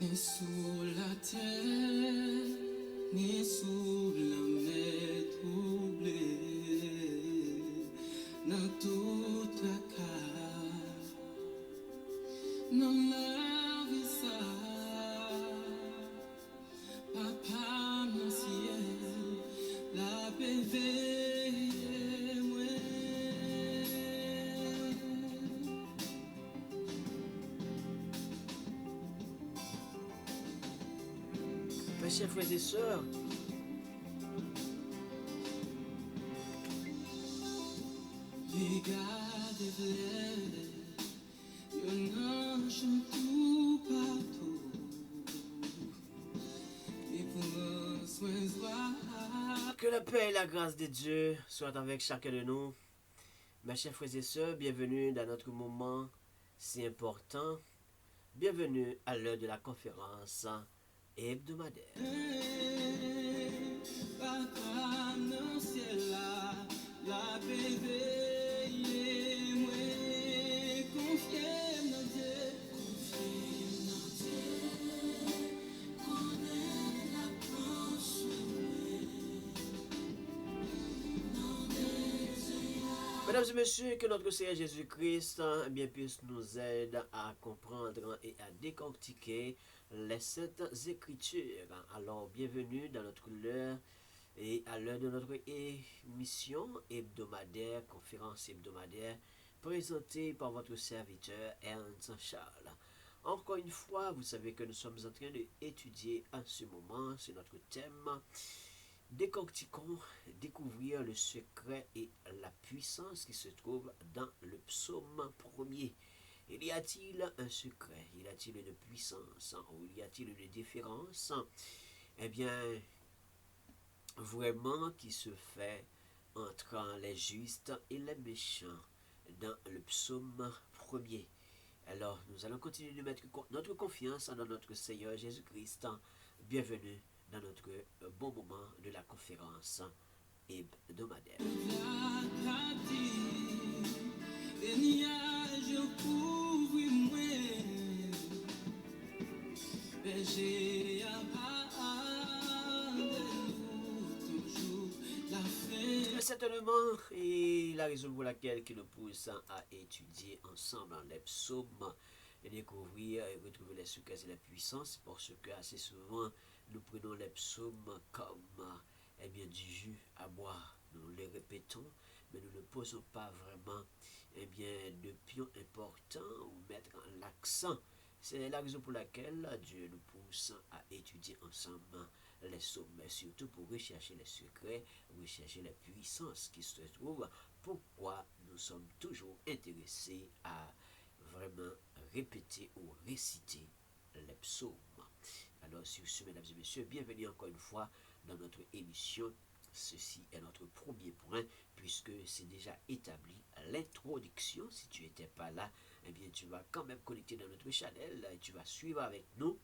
Ni sous la terre, ni sous la mer troublée, dans toute la case, dans la vie ça, papa mon ciel, la béveille moi. Mes chers frères et sœurs, Regardez bleu, yon ange tout partout, et prend soin de soi. que la paix et la grâce de Dieu soient avec chacun de nous. Mes chers frères et sœurs, bienvenue dans notre moment si important. Bienvenue à l'heure de la conférence hebdomadaire. Papa dans ciel là, la béveille moi, confiez dans Dieu, connaît la planche. Mesdames et messieurs, que notre Seigneur Jésus-Christ bien puisse nous aider à comprendre et à décortiquer les saintes écritures. Alors, bienvenue dans notre heure et à l'heure de notre émission hebdomadaire, conférence hebdomadaire, présentée par votre serviteur Ernst Charles. Encore une fois, vous savez que nous sommes en train d'étudier en ce moment, c'est notre thème. Décortiquons, découvrir le secret et la puissance qui se trouve dans le psaume premier. Il y a-t-il un secret? Y a-t-il une puissance? Ou y a-t-il une différence? Eh bien, vraiment qui se fait entre les justes et les méchants dans le psaume premier. Alors, nous allons continuer de mettre notre confiance dans notre Seigneur Jésus-Christ. Bienvenue dans notre bon moment de la conférence hebdomadaire. Les nuages couvrent moi, berger à toujours la fin. Certainement, et la raison pour laquelle qui nous pousse à étudier ensemble les psaumes et découvrir et retrouver les secrets et les puissances, parce que assez souvent nous prenons les psaumes comme eh bien, du jus à boire. Nous les répétons, mais nous ne posons pas vraiment eh bien, de pion important ou mettre l'accent. C'est la raison pour laquelle Dieu nous pousse à étudier ensemble les psaumes, mais surtout pour rechercher les secrets, rechercher les puissances qui se trouvent. Pourquoi nous sommes toujours intéressés à vraiment répéter ou réciter les psaumes. Alors, sur ce, mesdames et messieurs, bienvenue encore une fois dans notre émission. Ceci est notre premier point, puisque c'est déjà établi l'introduction. Si tu n'étais pas là, eh bien, tu vas quand même connecter dans notre channel et tu vas suivre avec nous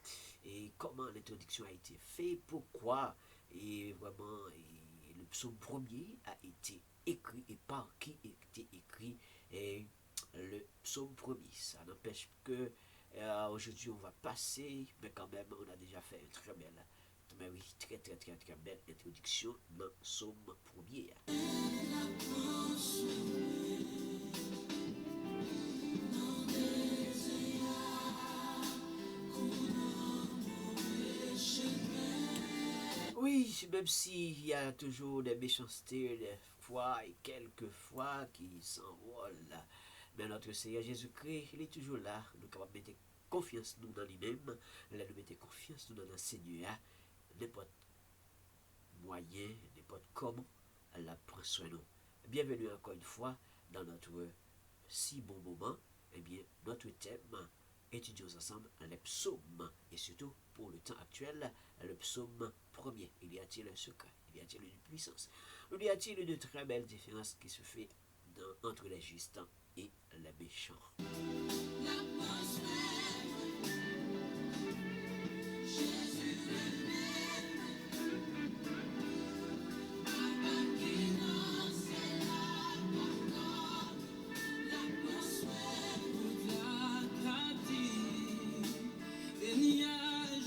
et comment l'introduction a été faite, pourquoi, et vraiment, et le psaume premier a été écrit et par qui a été écrit et le psaume premier. Ça n'empêche que aujourd'hui on va passer, mais quand même on a déjà fait une très belle, mais oui, très belle introduction dans le psaume premier. Oui, même s'il y a toujours des méchancetés, des fois et quelques fois qui s'envolent, mais notre Seigneur Jésus-Christ, il est toujours là. Nous sommes capables de mettre confiance nous dans lui-même, nous mettons confiance nous dans le Seigneur, n'importe moyen, n'importe comment, elle prend soin de nous. Bienvenue encore une fois dans notre si bon moment. Eh bien, notre thème, étudions ensemble les psaumes, et surtout pour le temps actuel, le psaume premier. Il y a-t-il un secret? Il y a-t-il une puissance? Il y a-t-il une très belle différence qui se fait entre les justes et les méchants? Les nuages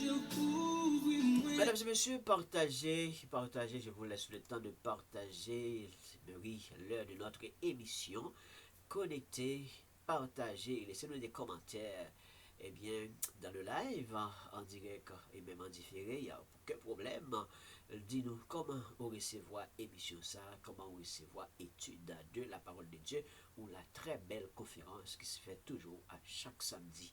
Mesdames et messieurs, partagez, partagez, je vous laisse le temps de partager, oui, l'heure de notre émission. Connectez, partagez, laissez-nous des commentaires. Eh bien, dans le live, en direct et même en différé, il n'y a aucun problème. Dis-nous comment on recevoir émission ça, comment on recevoir étude de la parole de Dieu ou la très belle conférence qui se fait toujours à chaque samedi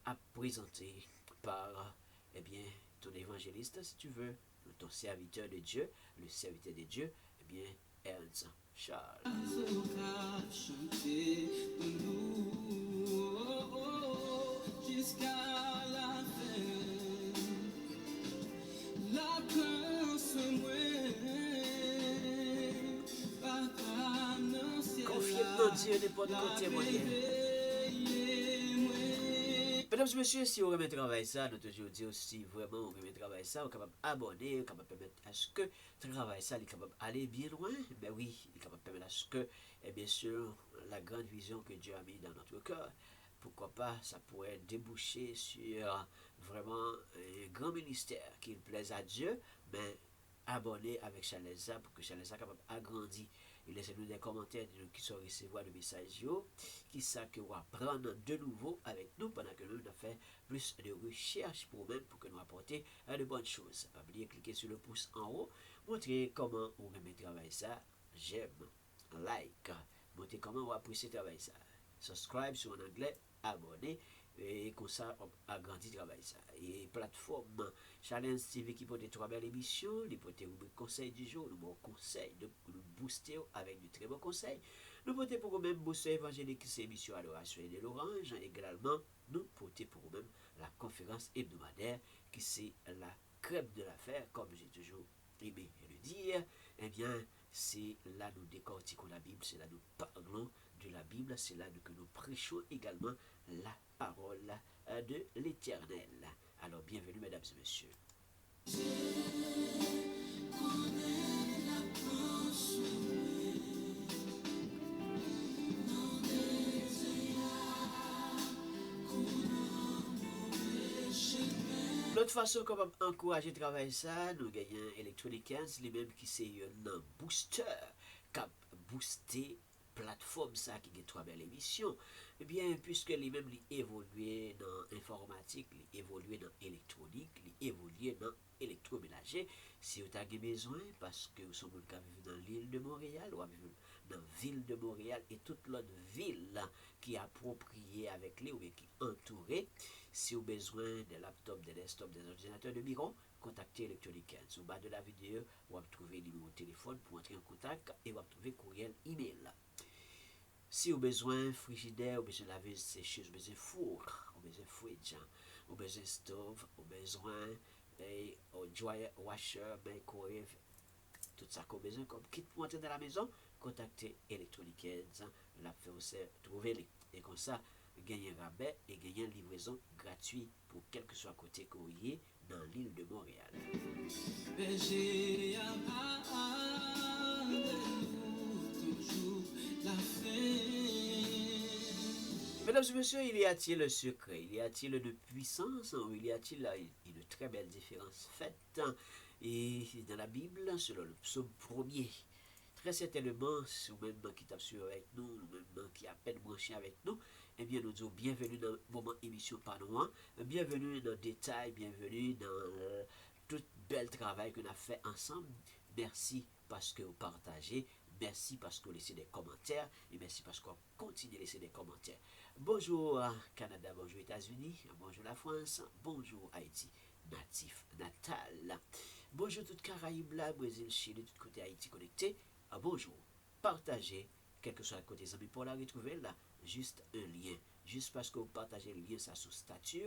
à présenter par, eh bien, ton évangéliste, si tu veux, ton serviteur de Dieu, le serviteur de Dieu, eh bien, Ernst Charles. Jusqu'à la fin, la Confiez dans Dieu n'importe côté, mon Dieu. Mesdames et messieurs, si vous aimez travailler ça, nous toujours dire si vraiment vous aimez travailler ça, vous êtes capable d'abonner, vous êtes capable de permettre à ce que travail ça est capable d'aller bien loin. Mais oui, il est capable de permettre à ce que, et bien sûr, la grande vision que Dieu a mis dans notre cœur, pourquoi pas, ça pourrait déboucher sur vraiment un grand ministère qui plaise à Dieu, mais abonné avec Chaleza pour que Chaleza soit capable d'agrandir. Et laissez-nous des commentaires de qui sont recevoir le message, qui ça que vous apprendre de nouveau avec nous pendant que nous avons fait plus de recherches pour nous pour que nous apporter de bonnes choses. Pas oublier cliquer sur le pouce en haut, montrer comment on remet travail ça, j'aime, like, montrer comment on apprécie travail ça, subscribe sur en anglais, abonner. Et comme ça, on agrandit le travail. Ça. Et plateforme Challenge TV qui peut être 3 belles émissions, les peut être conseil du jour, le bon conseil de nous booster avec de très bons conseils. Nous peut pour même booster évangélique, c'est émission Adoration et de l'Orange. Également, nous peut pour même la conférence hebdomadaire qui c'est la crêpe de l'affaire, comme j'ai toujours aimé le dire. Eh bien, c'est là nous décortiquons la Bible, c'est là nous parlons de la Bible, c'est là que nous prêchons également la parole de l'Éternel. Alors, bienvenue, mesdames et messieurs. L'autre façon qu'on va encourager à travailler ça, nous gagnons Electronic 15, les mêmes qui c'est un booster, qui a boosté plateforme ça qui a 3 belles émissions. Eh bien, puisque les mêmes évoluent dans l'informatique, les évoluent dans l'électronique, les évoluent dans l'électroménager, si vous avez besoin, parce que vous sommes dans l'île de Montréal, ou dans la ville de Montréal et toute l'autre ville qui est appropriée avec les ou qui est entourée, si vous avez besoin de laptops, de desktops, des ordinateurs de bureau, contactez Electronic 15. Au bas de la vidéo, vous allez trouver le numéro de téléphone pour entrer en contact et vous allez trouver courriel email. Si vous avez besoin de frigidaire, vous avez besoin de laver sécheuse, vous avez besoin de four, vous avez besoin de fridge, vous avez besoin de stove, vous avez besoin de dryer, washer, microwave, tout ça qu'on a besoin comme kit pour entrer dans la maison, contactez Electronic 15, la fait aussi trouver et comme ça, gagner un rabais et gagner une livraison gratuite pour quel que soit côté courrier dans l'île de Montréal. Mesdames et messieurs, il y a-t-il le secret? Il y a-t-il de puissance? Ou il y a-t-il une très belle différence faite? Et dans la Bible, selon le psaume 1er, très certainement, si vous-même qui tape sur avec nous, vous-même qui a peine branché avec nous, eh bien, nous disons bienvenue dans le moment émission par nous, bienvenue dans le détail, bienvenue dans tout bel travail qu'on a fait ensemble. Merci parce que vous partagez, merci parce que vous laissez des commentaires, et merci parce qu'on continue de laisser des commentaires. Bonjour Canada, bonjour États-Unis, bonjour la France, bonjour Haïti, natal. Bonjour toute Caraïbes, là, Brésil, Chili, tout côté Haïti connecté. Bonjour, partagez, quel que soit le côté amis pour la retrouver là, juste un lien. Juste parce que vous partagez le lien ça sous statut,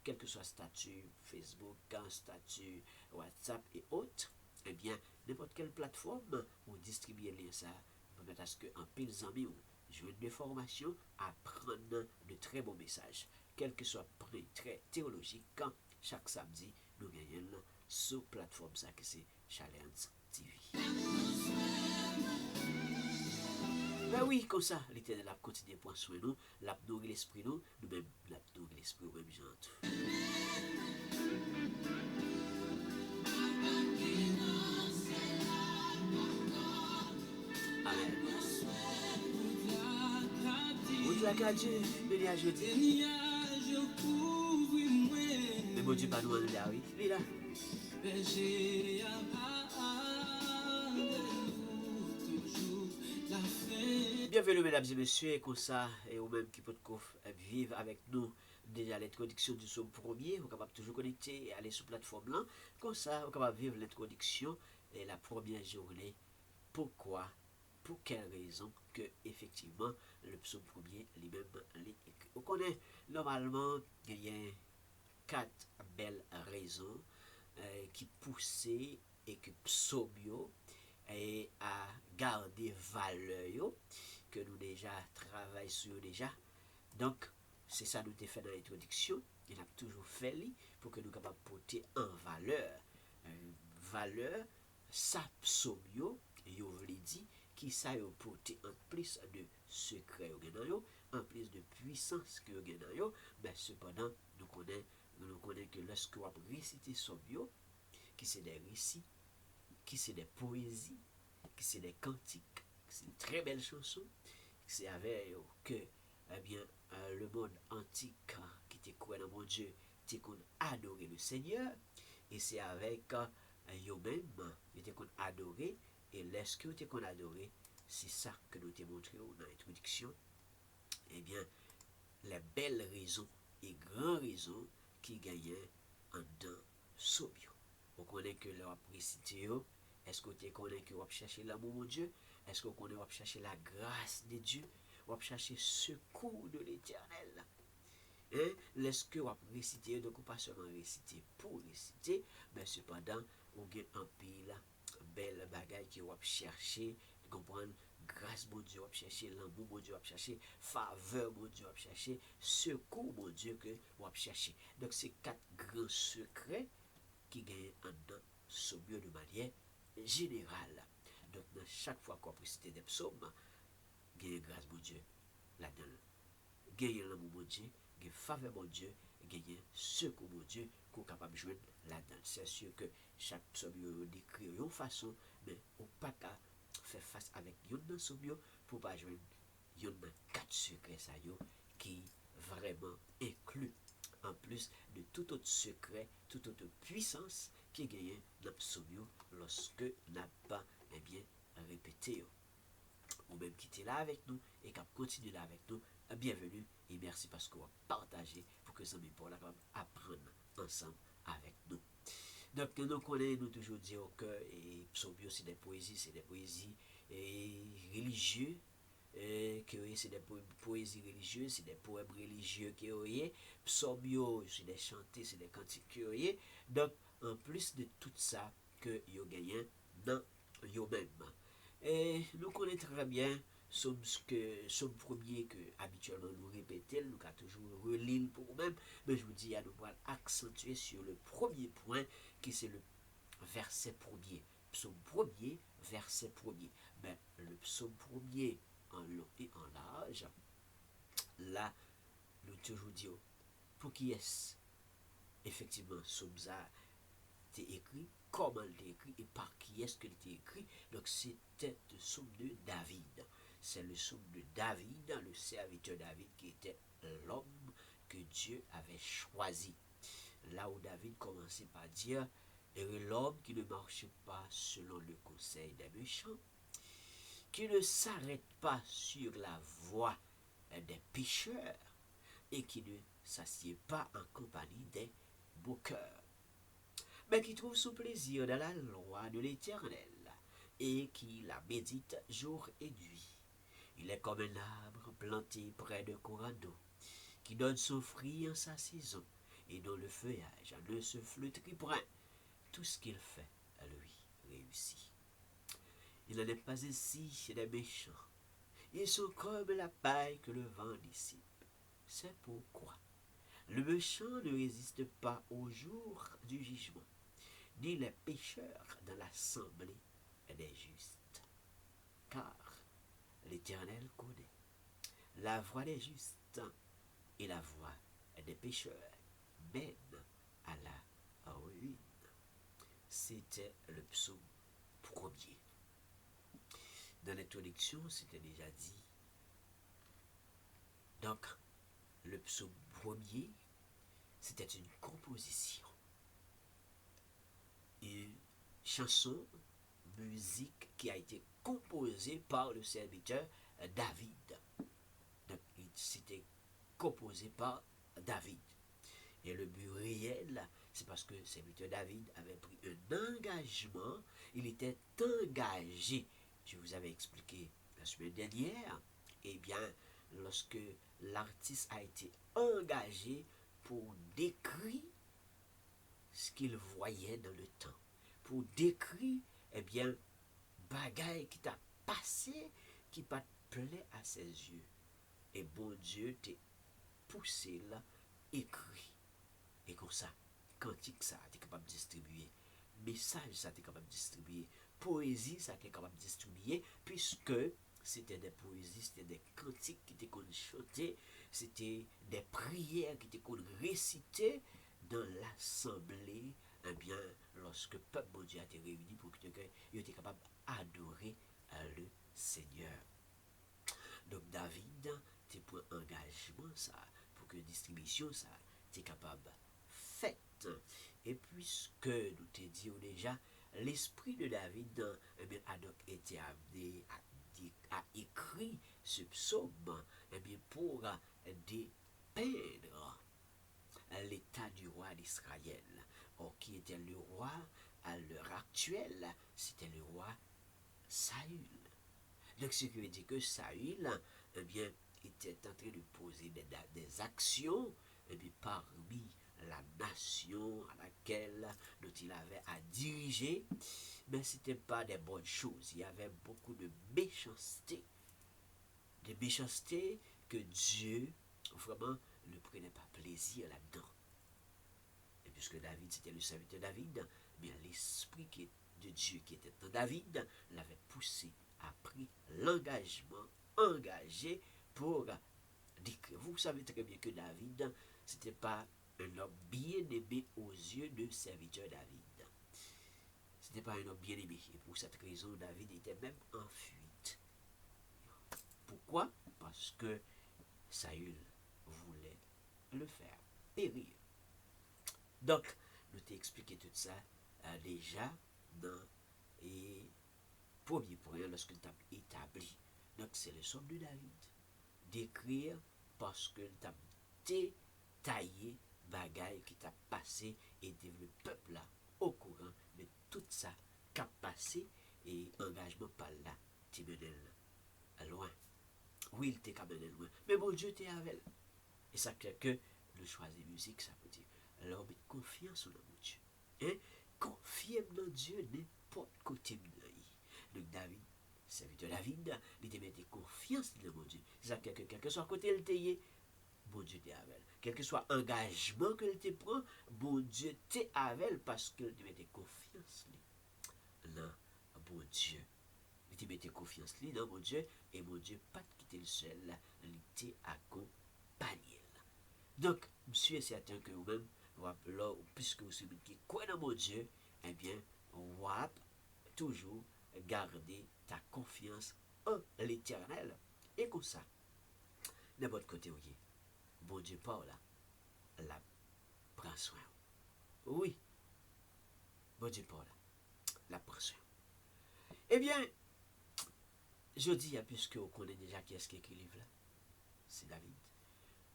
quel que soit statut Facebook, statut WhatsApp et autres, eh bien, n'importe quelle plateforme, vous distribuez le lien ça, pour permettre à ce qu'un pile d'amis ou jouer de formation, apprendre de très bons messages, quel que soit le très théologique, chaque samedi, nous gagnons sur plateforme ça que c'est Challenge TV. Ben oui, comme ça, l'Éternel a continué pour soin nous, l'a nourri l'esprit nous-mêmes, l'a nourri l'esprit au même genre. la ka Dieu, béni à jeudi. Des nuages couvrent moi. Mais bon Dieu, pas nous en là, oui. Oui, là. Berger à nous toujours la fin. Bienvenue, mesdames et messieurs, et comme ça, et au même qui peut vivre avec nous déjà l'introduction du psaume premier, vous êtes capable de toujours connecter et aller sur la plateforme là. Comme ça, vous êtes capable de vivre l'introduction et la première journée. Pourquoi, pour quelle raison que effectivement le psaume premier lui-même l'écrit. On connaît normalement il y a quatre belles raisons qui poussaient et que psaumio et à garder valeur que nous déjà travaillons sur déjà. Donc, c'est ça nous avons fait dans l'introduction. Il a toujours fait pour que nous capables porter en valeur. Valeur, ça psaumio, yo vle dit, qui ça yo porter en plus de secret en plus de puissance que yo mais cependant, nous connaissons que lorsque on réciter psaumio, qui c'est des récits, qui c'est des poésies, qui c'est des cantiques, c'est une très belle chanson, c'est avec que eh bien, le monde antique qui était quoi dans mon Dieu, était qu'on adorer le Seigneur, et c'est avec eux-mêmes, ils étaient qu'on adorer, et lorsque était qu'on adorer, c'est ça que nous t'ai montré dans l'introduction, eh bien, les belles raisons et grandes raisons qui gagnaient en dans Sobio. On connaît que leur récité, est-ce que tu connais que vous chercher l'amour de Dieu? Est-ce que vous connaissez que vous chercher la grâce de Dieu? Vous chercher secours de l'Éternel? Hein? Est-ce que vous réciter, donc pas seulement réciter pour réciter, mais cependant, vous avez un pile belle bagaille que vous chercher, comprendre? Grâce mon Dieu, vous chercher l'amour mon Dieu, vous chercher faveur mon Dieu, vous chercher secours mon Dieu que vous chercher. Donc c'est quatre grands secrets qui gagnent en dans ce mieux de manière générale. Donc dans chaque fois qu'on peut citer des psaumes, gagnez grâce mon Dieu là-dedans. Gagnez l'amour mon Dieu, gagnez faveur mon Dieu, gagnez secours mon Dieu qu'on est capable de jouer là-dedans. C'est sûr que chaque psaume décrit une façon, mais on pas qu'à faire face avec une dans ce mieux pour pas jouer une dans quatre secrets ça qui vraiment inclut en plus de tout autre secret, toute autre puissance qui est gagnée dans le psaume lorsque n'a pas eh bien répété. Ou même qui était là avec nous et qui a continué là avec nous, bienvenue et merci parce qu'on va partager pour que les amis pour apprendre ensemble avec nous. Donc nous connaissons, nous toujours dire que les psaumes c'est des poésies religieuses. Que c'est des poésies religieuses, c'est des poèmes religieux qui ont psaumes, c'est des chantés, c'est des cantiques qui ont. Donc, en plus de tout ça, que yo gagné dans eux-mêmes. Et nous connaissons très bien somme premier que habituellement nous répétons, nous avons toujours relire pour nous-mêmes, mais je vous dis à nous accentuer sur le premier point qui c'est le verset premier. Psaume premier, verset premier. Mais le psaume premier en long et en large, là, nous toujours disons, pour qui est-ce effectivement psaume ça t'est écrit, comment il est écrit et par qui est-ce qu'il était écrit. Donc c'était le psaume de David. C'est le psaume de David, le serviteur David qui était l'homme que Dieu avait choisi. Là où David commençait par dire, et l'homme qui ne marche pas selon le conseil des méchants, qui ne s'arrête pas sur la voie des pécheurs et qui ne s'assied pas en compagnie des moqueurs, mais qui trouve son plaisir dans la loi de l'Éternel et qui la médite jour et nuit. Il est comme un arbre planté près de courant d'eau, qui donne son fruit en sa saison et dont le feuillage ne se flétrit point. Tout ce qu'il fait, lui, réussit. Il n'en est pas ainsi des méchants. Ils sont comme la paille que le vent dissipe. C'est pourquoi le méchant ne résiste pas au jour du jugement, ni les pécheurs dans l'assemblée des justes. Car l'Éternel connaît la voie des justes et la voie des pécheurs mène à la ruine. C'était le psaume premier. Dans l'introduction, c'était déjà dit Donc, le psaume premier, c'était une composition, une chanson, musique qui a été composée par le serviteur David. Donc, c'était composé par David. Et le but réel, c'est parce que le serviteur David avait pris un engagement, il était engagé. Je vous avais expliqué la semaine dernière, eh bien, lorsque l'artiste a été engagé pour décrire ce qu'il voyait dans le temps, pour décrire, eh bien, bagaille qui t'a passé, qui pas plaît à ses yeux. Et bon Dieu t'a poussé là, écrit. Et comme ça, cantique ça, tu es capable de distribuer. Message ça, tu es capable de distribuer. Poésie ça, tu es capable de distribuer. Puisque c'était des poésies, c'était des cantiques qui étaient chantés, c'était des prières qui étaient récitées dans l'assemblée. Eh bien, lorsque le peuple bon Dieu a été réuni pour que il était capable d'adorer le Seigneur. Donc David, tu prends engagement ça, pour que distribution ça, tu es capable faite. Et puisque nous te disons déjà, l'esprit de David eh bien, a donc été amené à écrire ce psaume eh bien, pour dépeindre l'état du roi d'Israël. Or, qui était le roi à l'heure actuelle? C'était le roi Saül. Donc, ce qui veut dire que Saül, eh bien, était en train de poser des actions eh bien, parmi la nation à laquelle dont il avait à diriger, mais ce n'était pas des bonnes choses. Il y avait beaucoup de méchanceté. Des méchancetés que Dieu, vraiment, ne prenait pas plaisir là-dedans. Et puisque David, c'était le serviteur David, mais l'esprit de Dieu qui était en David l'avait poussé, a pris l'engagement, engagé pour décrire. Vous savez très bien que David, c'était pas un homme bien aimé aux yeux de serviteur David. Ce n'était pas un homme bien aimé. Et pour cette raison, David était même en fuite. Pourquoi? Parce que Saül voulait le faire périr. Donc, nous t'ai expliqué tout ça déjà dans le premier point lorsque nous t'avons établi. Donc, c'est le somme de David. D'écrire parce que nous t'avons détaillé bagaille qui t'a passé et le peuple là au courant de tout ça qui a passé et engagement par là, tu menais loin. Oui, il t'est mené loin. Mais bon Dieu t'est avec. Et ça fait que le choisir musique, ça veut dire alors mettre confiance dans mon Dieu. Hein? Confiez dans Dieu n'importe côté de donc David, serviteur David, il te mettait confiance dans mon Dieu. C'est ça que quel que soit côté il t'est, bon Dieu t'est avec. Quel que soit engagement que te prend, bon Dieu t'est avec parce que il te mettait confiance dans bon Dieu. Il te mettait confiance dans mon Dieu et mon Dieu pas te quitter le seul, il t'est accompagné. Donc, monsieur est certain que vous-même, puisque vous savez qui croit dans mon Dieu, eh bien, on va toujours garder ta confiance en l'Éternel. Et comme ça, de votre côté, oui, bon Dieu parle là, la prend soin. Oui, bon Dieu parle là, la prend soin. Eh bien, je dis, puisque vous connaissez déjà qui est-ce qui écrit le livre là, c'est David.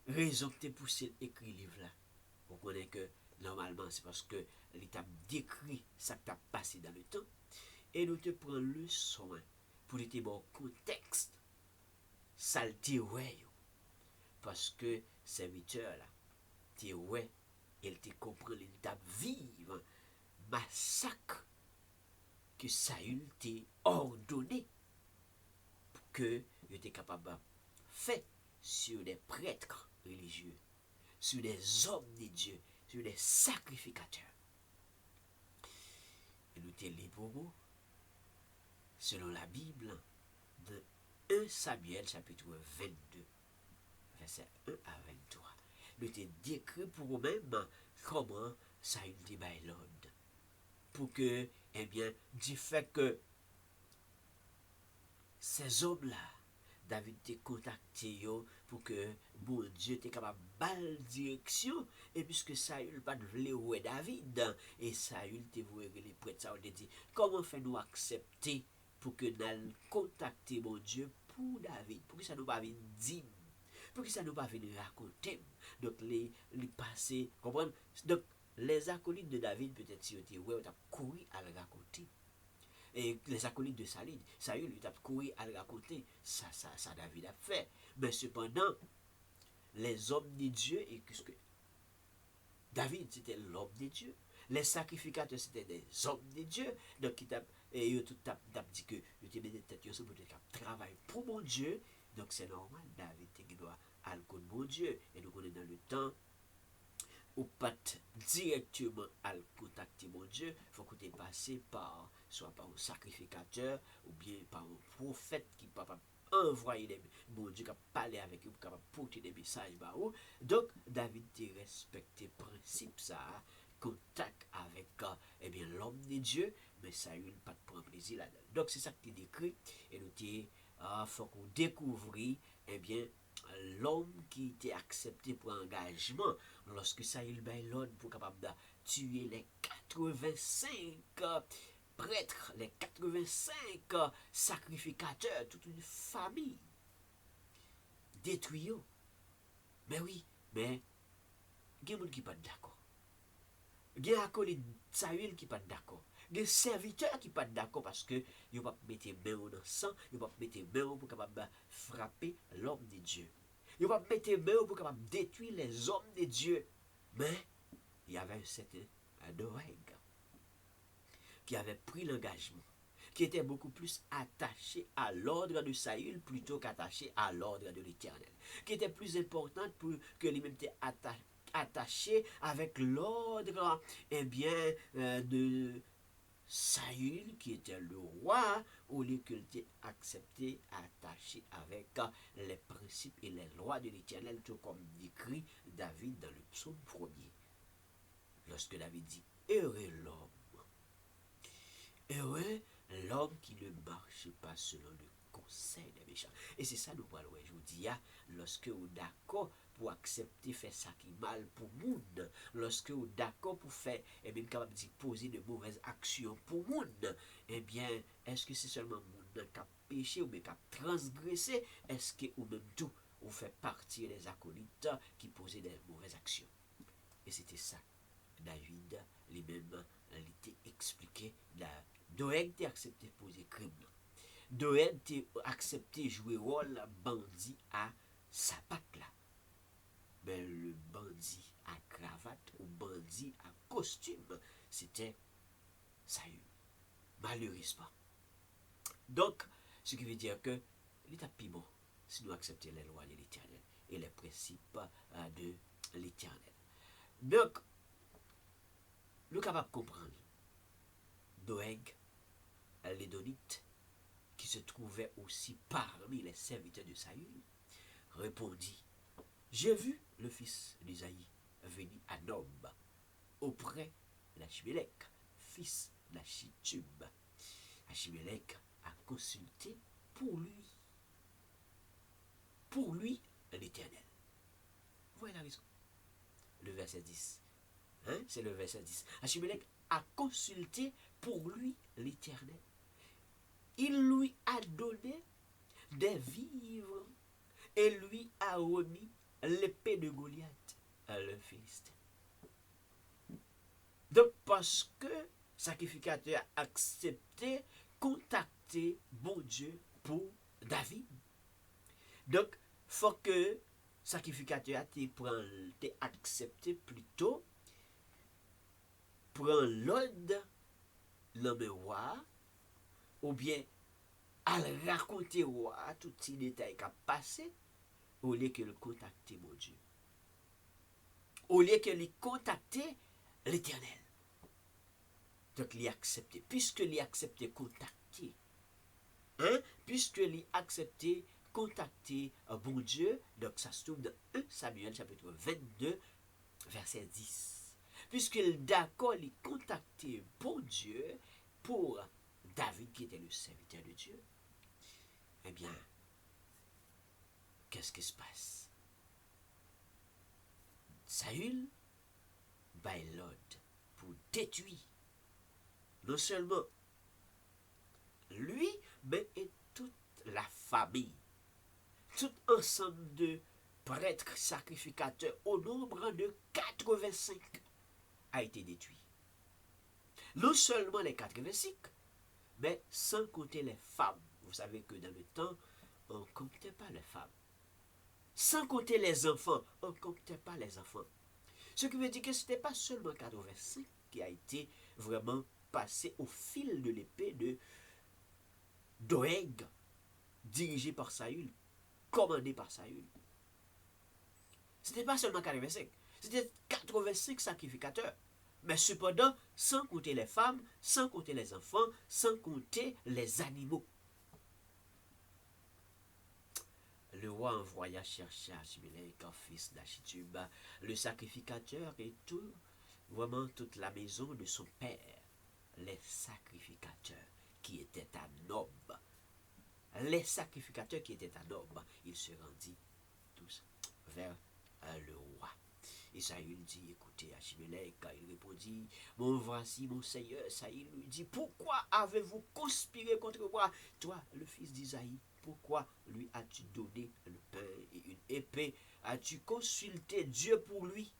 Raison que tu es poussé écrire le livre là. Vous connaissez que normalement c'est parce que l'État décrit ça qui t'a passé dans le temps. Et nous te prenons le soin pour te bon contexte. Ça le dit ouais. Parce que serviteur là, tu ouais, il te comprend l'état vivre massacre que Saül t'a ordonné pour que il était capable de faire sur des prêtres religieux, sur des hommes de Dieu, sur des sacrificateurs. Et nous te lisons pour vous, selon la Bible, de 1 Samuel chapitre 22, verset 1 à 23. Nous te décrit pour vous-même comment Saül dit l'ordre. Pour que, eh bien, du fait que ces hommes-là, David t'a contacté pour que bon Dieu était capable de balle direction et puisque Saül pas de vle ouais David et Saül te voué les prêtres ça on te dit comment fait nous accepter pour que nous contacter mon Dieu pour David pour que ça nous pas venir dire pour que ça nous pas venir raconter donc les passés comprendre donc les acolytes de David peut-être si on était ouais on t'a couru à le raconter et les acolytes de Saül il a couru à le raconter ça David a fait mais cependant les hommes de Dieu et que David c'était l'homme de Dieu les sacrificateurs c'était des hommes de Dieu donc et ils tout t'a dit que ils étaient des têtes ensemble pour travailler pour mon Dieu donc c'est normal David qui doit aller contre mon Dieu et nous connaissons dans le temps ou pas directement à contacter mon Dieu, il faut que tu passes par, soit par un sacrificateur, ou bien par un prophète qui peut envoyer des mon Dieu qui a parlé avec eux, qui a porté des messages. Donc, David a respecté le principe, ça, contact avec eh bien, l'homme de Dieu, mais ça a eu pas de prendre plaisir là-dedans. Donc, c'est ça que tu décrit, et nous il faut qu'on découvre, eh bien, l'homme qui était accepté pour engagement lorsque Saül ben l'ordre pour capable de tuer les 85 prêtres, les 85 sacrificateurs, toute une famille détruit. Mais oui, mais il y a des gens qui ne sont pas d'accord. Il y a un acolyte Saül qui n'est pas d'accord. Il y a des serviteurs qui ne sont pas d'accord parce que ils ne peuvent pas mettre main dans le sang, ils ne peuvent pas mettre main pour capable frapper l'homme de Dieu. Ils ne peuvent pas mettre main pour capable détruire les hommes de Dieu. Mais il y avait un certain Doeg qui avait pris l'engagement, qui était beaucoup plus attaché à l'ordre de Saül plutôt qu'attaché à l'ordre de l'Éternel, qui était plus important pour que lui-même était attaché avec l'ordre eh bien, de Saül, qui était le roi, au lieu qu'il était accepté, attaché avec les principes et les lois de l'Éternel, tout comme décrit David dans le psaume 1er. Lorsque David dit heureux l'homme qui ne marche pas selon le conseil des méchants. Et c'est ça nous parlons aujourd'hui, lorsque vous d'accord pour accepter faire ça qui est mal pour le monde, lorsque vous d'accord pour faire, et bien capable de poser de mauvaises actions pour le monde, eh bien, est-ce que c'est seulement le monde qui a péché ou bien qui a transgressé, est-ce que ou même tout, vous fait partie des acolytes qui posaient des mauvaises actions? Et c'était ça. David lui-même était expliqué. Doeg t'a accepté poser crime. Doeg t'a accepté jouer rôle bandit à sa patte là. Mais le bandit à cravate ou bandit à costume, c'était Saül. Malheureusement. Donc, ce qui veut dire que l'état piment, si nous acceptons les lois de l'Éternel et les principes de l'Éternel. Donc, nous sommes capables de comprendre Doeg, l'Édonite, qui se trouvait aussi parmi les serviteurs de Saül, répondit: j'ai vu le fils d'Isaïe venir à Nob, auprès d'Achimélec, fils d'Achitub. Achimélec a consulté pour lui l'Éternel. Voilà la raison. Le verset 10. C'est le verset 10. Achimélec a consulté pour lui l'Éternel. Il lui a donné des vivres et lui a remis l'épée de Goliath à le Philistin. Donc, parce que le sacrificateur a accepté, contacter bon Dieu pour David. Donc, il faut que le sacrificateur ait accepté plutôt, prend l'ordre, l'homme roi, ou bien à raconter roi tout ces détails qui a passé, au lieu que le contacter mon Dieu. Au lieu que le contacter l'Éternel. Donc, il a accepté. Puisque il a accepté contacter, puisque il a accepté contacter bon Dieu, donc ça se trouve dans 1 Samuel chapitre 22, verset 10. Puisqu'il d'accord, il contacter bon Dieu pour David qui était le serviteur de Dieu, eh bien, qu'est-ce qui se passe? Saül bay l'ordre pour détruire non seulement lui, mais et toute la famille, tout ensemble de prêtres sacrificateurs au nombre de 85 a été détruit. Non seulement les 85, mais sans compter les femmes. Vous savez que dans le temps, on ne comptait pas les femmes. Sans compter les enfants, on ne comptait pas les enfants. Ce qui veut dire que ce n'était pas seulement 85 qui a été vraiment passé au fil de l'épée de Doeg, dirigé par Saül, commandé par Saül. Ce n'était pas seulement 85, c'était 85 sacrificateurs. Mais cependant, sans compter les femmes, sans compter les enfants, sans compter les animaux. Le roi envoya chercher Achimelech, fils d'Achitub, le sacrificateur et tout, vraiment toute la maison de son père, les sacrificateurs qui étaient à Nob. Les sacrificateurs qui étaient à Nob, ils se rendit tous vers le roi. Et Saül dit, écoutez, Achimelech, il répondit, mon voici mon seigneur. Saül lui dit, pourquoi avez-vous conspiré contre moi, toi, le fils d'Isaïe? Pourquoi lui as-tu donné le pain et une épée? As-tu consulté Dieu pour lui,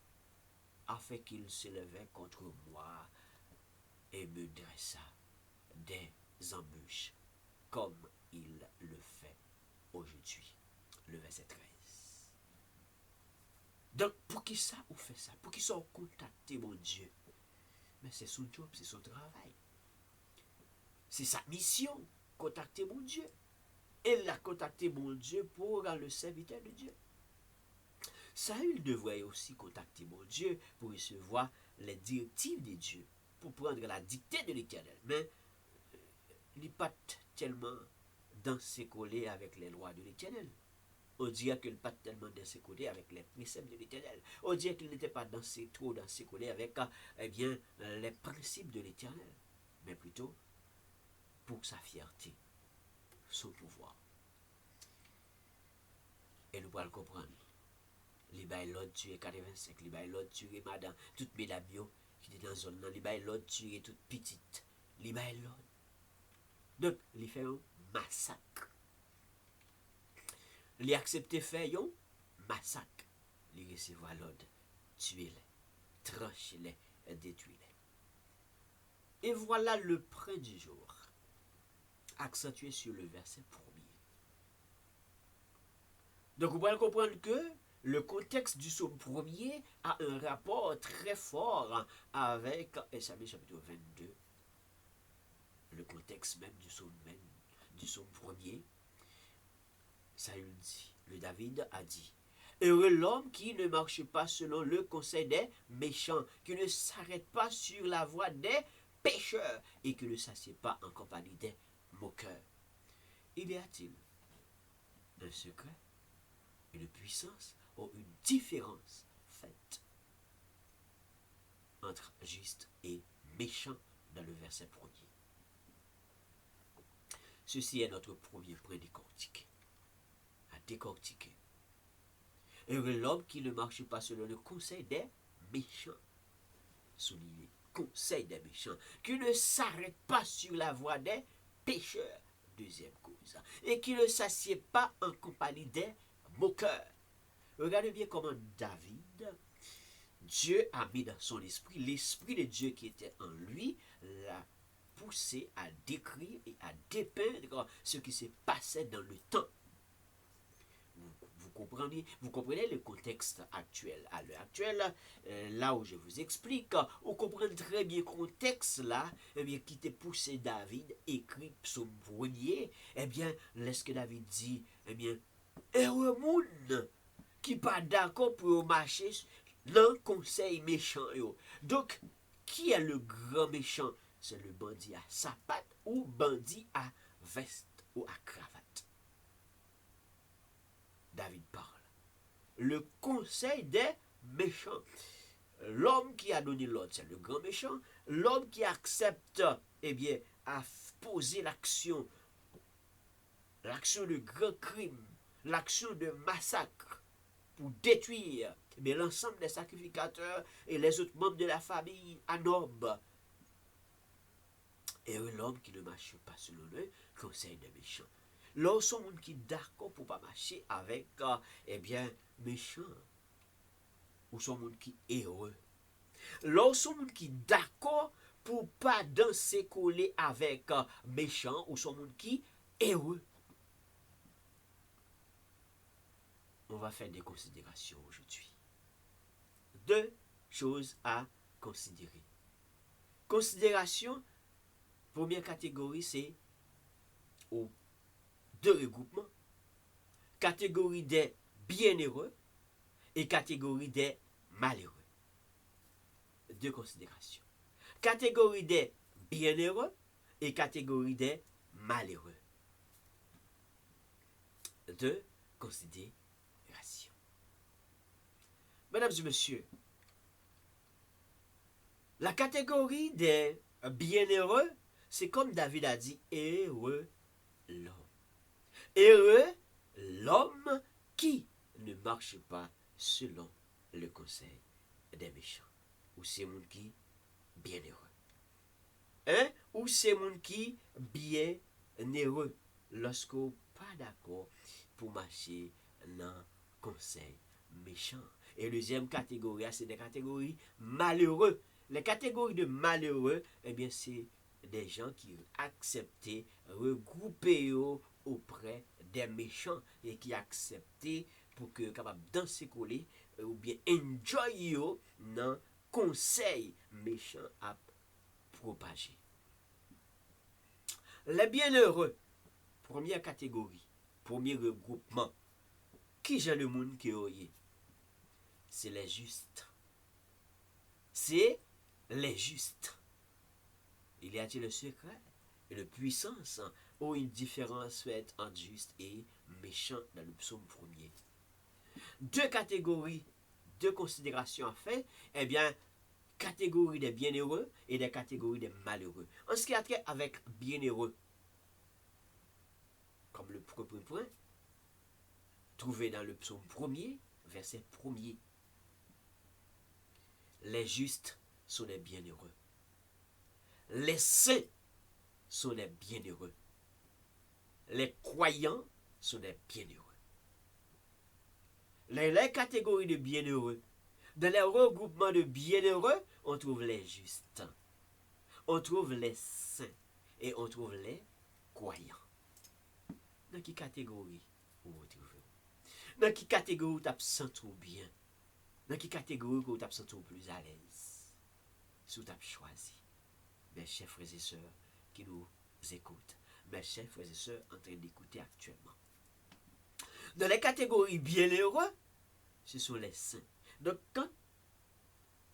afin qu'il se levait contre moi et me dressa des embûches, comme il le fait aujourd'hui? Le verset 13. Donc, pour qui ça ou fait ça? Pour qui ça ou contacter mon Dieu? Mais c'est son job, c'est son travail. C'est sa mission, contacter mon Dieu. Elle a contacté mon Dieu pour le serviteur de Dieu. Saül devrait aussi contacter mon Dieu pour recevoir les directives de Dieu, pour prendre la dictée de l'Éternel. Mais il n'est pas tellement dans ses collés avec les lois de l'Éternel. On dirait qu'il n'est pas tellement dans ses collés avec les préceptes de l'Éternel. On dirait qu'il n'était pas trop dans ses collés avec les principes de l'Éternel. Mais plutôt pour sa fierté, son pouvoir. Et nous pouvons le comprendre. Les bails l'autre tué 85, les bails l'autre tué madame, toutes mesdames qui étaient dans la zone, les bails l'autre tué toutes petites, les bails l'autre. Donc, il fait un massacre. Il accepte faire un massacre. Il recevoir l'ordre, tuer-les, trancher-les, détruire-les. Et voilà le point du jour, accentué sur le verset 1er. Donc, vous pouvez comprendre que le contexte du psaume 1er a un rapport très fort avec Ésaïe chapitre 22. Le contexte même du psaume 1er. Saül dit, le David a dit, heureux l'homme qui ne marche pas selon le conseil des méchants, qui ne s'arrête pas sur la voie des pécheurs et qui ne s'assied pas en compagnie des moqueurs. Il y a-t-il un secret, une puissance ou une différence faite entre juste et méchant dans le verset 1er? Ceci est notre premier point décortiqué. À décortiquer. Heureux l'homme qui ne marche pas selon le conseil des méchants. Souligné, conseil des méchants. Qui ne s'arrête pas sur la voie des pécheurs. Deuxième cause. Et qui ne s'assied pas en compagnie des moqueurs. Regardez bien comment David, Dieu a mis dans son esprit, l'esprit de Dieu qui était en lui, l'a poussé à décrire et à dépeindre ce qui se passait dans le temps. Vous comprenez le contexte actuel. À l'heure actuelle, là où je vous explique, vous comprenez très bien le contexte là, qui t'a poussé David, écrit psaume 1er, laisse que David dit, heureux monde qui pas d'accord pour marcher dans le conseil méchant. Donc, qui est le grand méchant? C'est le bandit à sapate ou bandit à veste ou à cravate. David parle. Le conseil des méchants. L'homme qui a donné l'ordre, c'est le grand méchant. L'homme qui accepte, à poser l'action de grand crime, l'action de massacre pour détruire, mais l'ensemble des sacrificateurs et les autres membres de la famille à Nob. Et l'homme qui ne marche pas selon le conseil des méchants. Lorsqu'on monde qui d'accord pour pas marcher avec, eh bien, méchants, ou son monde qui est heureux. Lorsqu'on monde qui d'accord pour pas danser coller avec méchants, ou son monde qui est heureux. On va faire des considérations aujourd'hui. Deux choses à considérer. Considération, première catégorie, c'est aux deux regroupements. Catégorie des bienheureux et catégorie des malheureux. Deux considérations. Catégorie des bienheureux et catégorie des malheureux. Deux considérations. Mesdames et messieurs, la catégorie des bienheureux, c'est comme David a dit, heureux l'homme. Heureux l'homme qui ne marche pas selon le conseil des méchants. Ou c'est mon qui bienheureux. Hein? Ou c'est mon qui bienheureux. Lorsqu'on pas d'accord pour marcher dans le conseil méchant. Et deuxième catégorie, c'est des catégories malheureux. Les catégories de malheureux, eh bien, c'est des gens qui acceptent regrouper auprès des méchants et qui acceptent pour que capable danser coller ou bien enjoy dans conseil méchant à propager. Les bienheureux, première catégorie, premier regroupement. Qui j'ai le monde qui est? C'est les justes. C'est les justes. Il y a-t-il le secret et la puissance ou une différence faite entre juste et méchant dans le psaume premier? Deux catégories, deux considérations à faire. Eh bien, catégorie des bienheureux et des catégories des malheureux. En ce qui a trait avec bienheureux, comme le premier point, trouvé dans le psaume premier, verset premier. Les justes sont des bienheureux. Les saints sont des bienheureux. Les croyants sont des bienheureux. Les catégories de bienheureux. Dans les regroupements de bienheureux, on trouve les justes. On trouve les saints. Et on trouve les croyants. Dans quelle catégorie vous vous trouvez? Dans quelle catégorie vous vous sentez bien? Dans quelle catégorie vous vous sentez plus à l'aise? Si vous avez choisi. Mes chers frères et sœurs qui nous écoutent. Mes chers frères et sœurs en train d'écouter actuellement. Dans les catégories bienheureux, ce sont les saints. Donc quand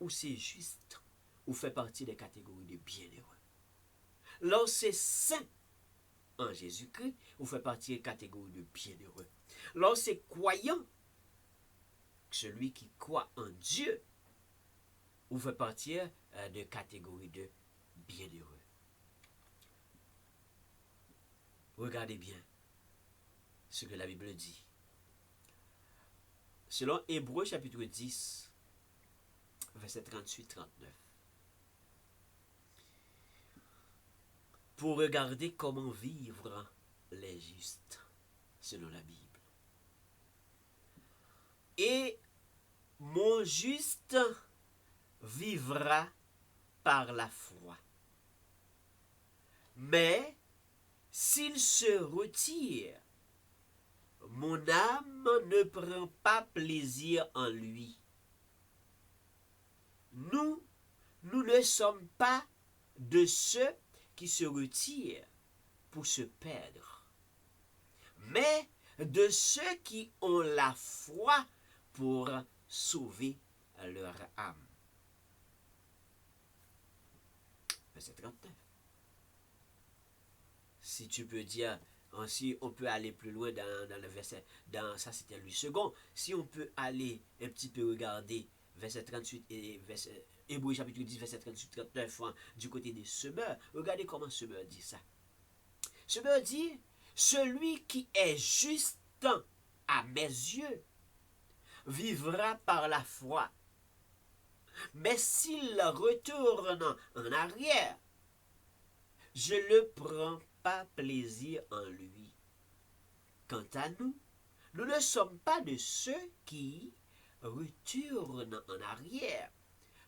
ou c'est juste, ou fait partie des catégories de bienheureux. Lorsque c'est saint en Jésus-Christ, ou fait partie des catégories de bienheureux. Lorsque c'est croyant, celui qui croit en Dieu, ou fait partie de catégories de bienheureux. Regardez bien ce que la Bible dit. Selon Hébreux chapitre 10, verset 38-39. Pour regarder comment vivre les justes, selon la Bible. Et mon juste vivra par la foi. Mais s'il se retire, mon âme ne prend pas plaisir en lui. Nous ne sommes pas de ceux qui se retirent pour se perdre, mais de ceux qui ont la foi pour sauver leur âme. Verset 39. Si tu peux dire, ainsi on peut aller plus loin dans le verset, dans ça c'était le second, si on peut aller un petit peu regarder verset 38 et verset Hébreux chapitre 10, verset 38-39, du côté des semeurs, regardez comment semeur dit ça. Semeur dit, celui qui est juste à mes yeux vivra par la foi. Mais s'il retourne en arrière, je ne prends pas plaisir en lui. Quant à nous, nous ne sommes pas de ceux qui retournent en arrière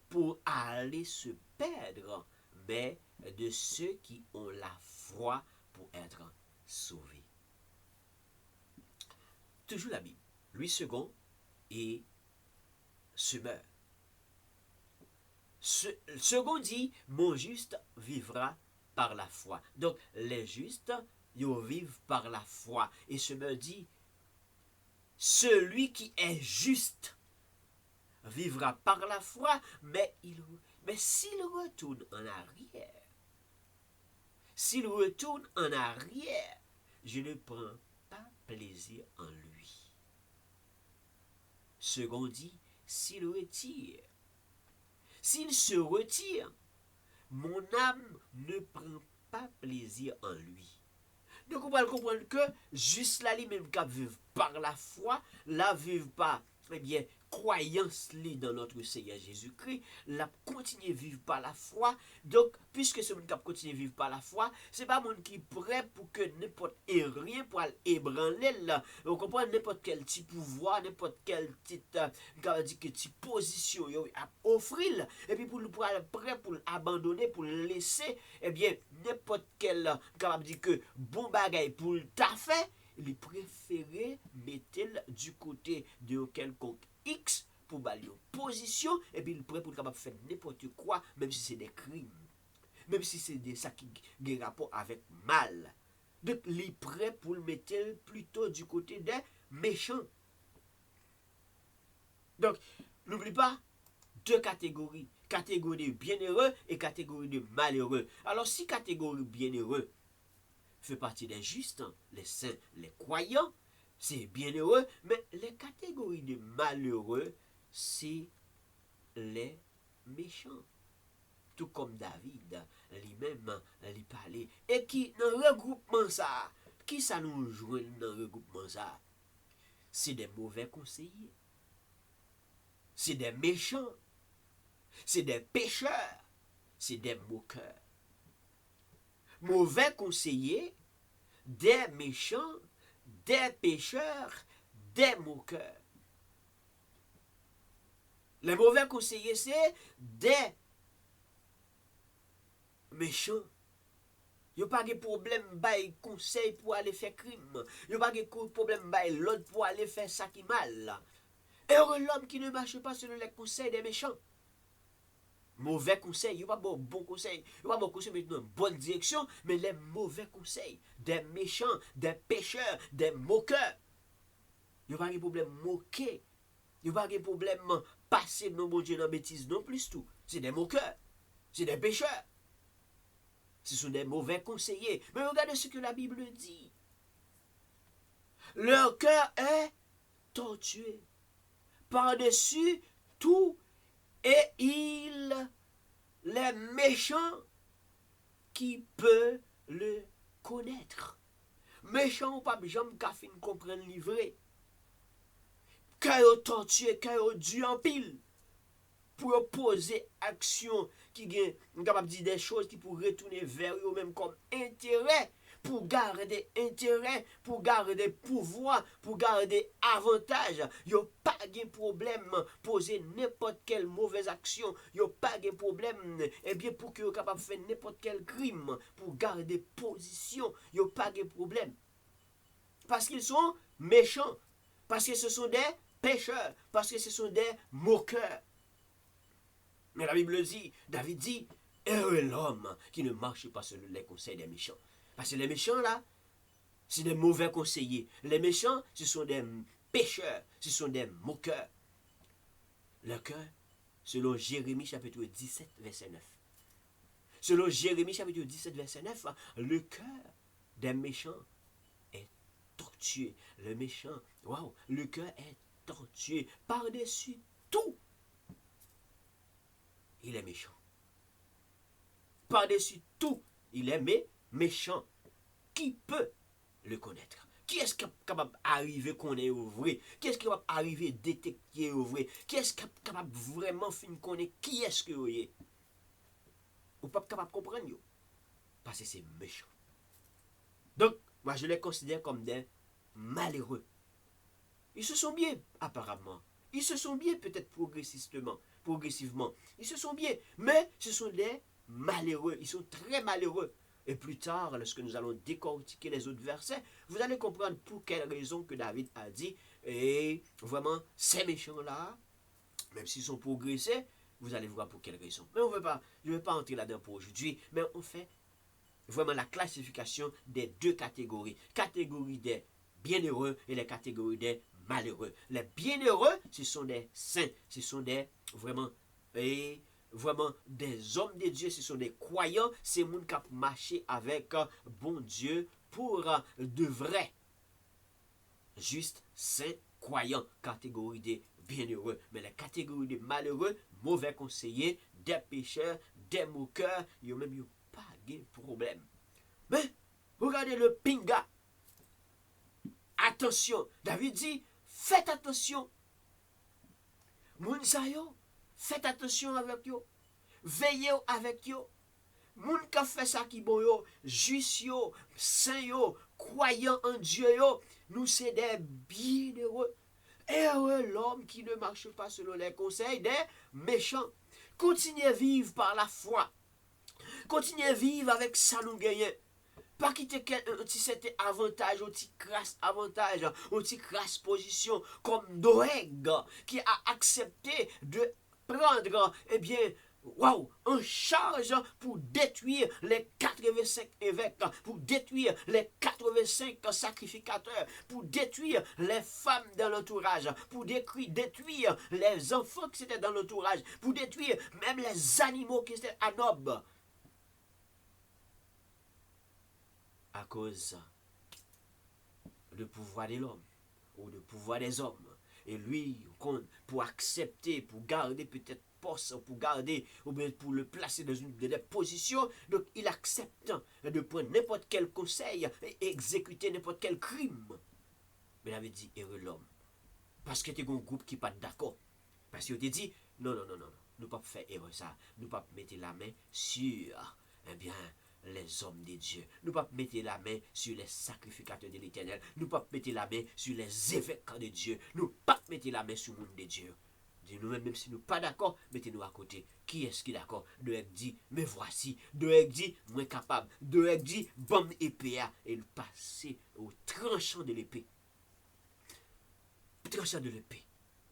pour aller se perdre, mais de ceux qui ont la foi pour être sauvés. Toujours la Bible. Louis II et Semeur. Second dit, mon juste vivra par la foi. Donc, les justes, ils vivent par la foi. Et Semeur dit, celui qui est juste vivra par la foi, mais s'il retourne en arrière, je ne prends pas plaisir en lui. Second dit, s'il se retire, mon âme ne prend pas plaisir en lui. Donc on va comprendre que juste là, lui-même qui vivent par la foi, là vivent pas, eh bien, croyance dans notre Seigneur Jésus-Christ, la continuer vivre par la foi. Donc, puisque ce monde qui continue vivre par la foi, c'est pas monde qui est prêt pour que n'importe rien pour aller ébranler là. On comprend n'importe quel petit pouvoir, n'importe quel petit position à offrir, et puis pour aller prêt pour abandonner, pour le laisser, eh bien, n'importe quel capable dire que bon bagay pour le fait, il préférait mettre du côté de quelconque X pour balayer position, et puis il est prêt pour capable faire n'importe quoi, même si c'est des crimes, même si c'est des ça qui ont rapport avec mal. Donc il est prêt pour le mettre plutôt du côté des méchants. Donc n'oublie pas deux catégories, catégorie de bienheureux et catégorie de malheureux. Alors si catégorie bienheureux fait partie des justes, les saints, les croyants, c'est bienheureux, mais les catégories de malheureux, c'est les méchants. Tout comme David, lui-même, lui parlait. Et qui, dans le regroupement ça, qui ça nous joue dans le regroupement ça? C'est des mauvais conseillers. C'est des méchants. C'est des pécheurs. C'est des moqueurs. Mauvais conseillers, des méchants, des pécheurs, des moqueurs. Les mauvais conseillers, c'est des méchants. Yo pas de problème bay conseil pour aller faire crime. Yo pas de problème bay l'autre pour aller faire ça qui mal. Heureux l'homme qui ne marche pas selon les conseils des méchants. Mauvais conseil, il n'y a pas bon conseil, il n'y a pas bon conseil, mais dans une bonne direction, mais les mauvais conseils, des méchants, des pécheurs, des moqueurs. Il n'y a pas de problème moquer, il n'y a pas de problème passer non bon Dieu dans la bêtise non plus tout. C'est des moqueurs, c'est des pécheurs. Ce sont des mauvais conseillers. Mais regardez ce que la Bible dit. Leur cœur est tortué par-dessus tout. Et les méchants qui peut le connaître. Méchants ou pas, j'aime qu'à fin comprendre livré. Cœur tortué, cœur dû en pile. Pour poser action qui est capable de dire des choses qui pourraient retourner vers eux même comme intérêt. Pour garder intérêt, pour garder pouvoir, pour garder avantage. Il n'y a pas de problème poser n'importe quelle mauvaise action. Il n'y a pas de problème pour que vous capable de faire n'importe quel crime pour garder position. Il n'y a pas de problème. Parce qu'ils sont méchants. Parce que ce sont des pécheurs. Parce que ce sont des moqueurs. Mais la Bible dit, David dit, heureux l'homme qui ne marche pas selon les conseils des méchants. Parce que les méchants, là, c'est des mauvais conseillers. Les méchants, ce sont des pécheurs, ce sont des moqueurs. Le cœur, selon Jérémie chapitre 17, verset 9. Selon Jérémie chapitre 17, verset 9, le cœur des méchants est tortué. Le méchant, waouh, le cœur est tortué par-dessus tout. Il est méchant. Par-dessus tout, il est méchant. Qui peut le connaître? Qui est-ce qui est capable d'arriver qu'on est au vrai? Qui est-ce qui est capable d'arriver détecter au vrai? Qui est-ce qui est capable vraiment fin connaître qui est-ce que vous est? Ou pas capable de comprendre yo? Parce que c'est méchant. Donc, moi je les considère comme des malheureux. Ils se sont bien, apparemment. Ils se sont bien, peut-être progressivement. Ils se sont bien. Mais ce sont des malheureux. Ils sont très malheureux. Et plus tard, lorsque nous allons décortiquer les autres versets, vous allez comprendre pour quelle raison que David a dit, et vraiment, ces méchants-là, même s'ils ont progressé, vous allez voir pour quelle raison. Mais je ne vais pas entrer là-dedans pour aujourd'hui, mais on fait vraiment la classification des deux catégories. Catégorie des bienheureux et les catégories des malheureux. Les bienheureux, ce sont des saints, ce sont des vraiment des hommes de Dieu, ce sont des croyants, c'est gens qui ont marché avec bon Dieu pour de vrai. Juste saints, croyants, catégorie des bienheureux. Mais la catégorie des malheureux, mauvais conseillers, des pécheurs, des moqueurs, ils n'ont même pas de problème. Mais, regardez le pinga. Attention, David dit, faites attention. Moun sa yo, faites attention avec yo. Veillez avec yo. Moun ka fait ça qui bon yo, juste yo, saint yo, croyant en Dieu yo, nous c'est des bienheureux. Heureux l'homme qui ne marche pas selon les conseils des méchants. Continuez à vivre par la foi. Continuez à vivre avec ça nous gagnons. Pas quitter un petit avantage, un petit crasse avantage, un petit crasse position comme Doeg qui a accepté de prendre, eh bien, en charge pour détruire les 85 évêques, pour détruire les 85 sacrificateurs, pour détruire les femmes dans l'entourage, pour détruire les enfants qui étaient dans l'entourage, pour détruire même les animaux qui étaient à Nob. À cause du pouvoir de l'homme ou du pouvoir des hommes. Et lui, pour accepter, pour garder peut-être poste, pour garder, ou bien pour le placer dans une des positions, donc il accepte de prendre n'importe quel conseil et exécuter n'importe quel crime. Mais il avait dit, heureux l'homme. Parce que tu as un groupe qui n'est pas d'accord. Parce qu'il te dit, non, nous ne pouvons pas faire erreur ça. Nous ne pouvons pas mettre la main sur, eh bien, les hommes de Dieu. Nous ne pouvons pas mettre la main sur les sacrificateurs de l'Éternel. Nous ne pouvons pas mettre la main sur les évêques de Dieu. Nous ne pouvons pas mettre la main sur le monde de Dieu. Nous-mêmes, même si nous ne sommes pas d'accord, mettez-nous à côté. Qui est-ce qui est d'accord? Doeg dit, me voici. Doeg dit, moi capable. Doeg dit, bon épée. Et il passait au tranchant de l'épée. Tranchant de l'épée.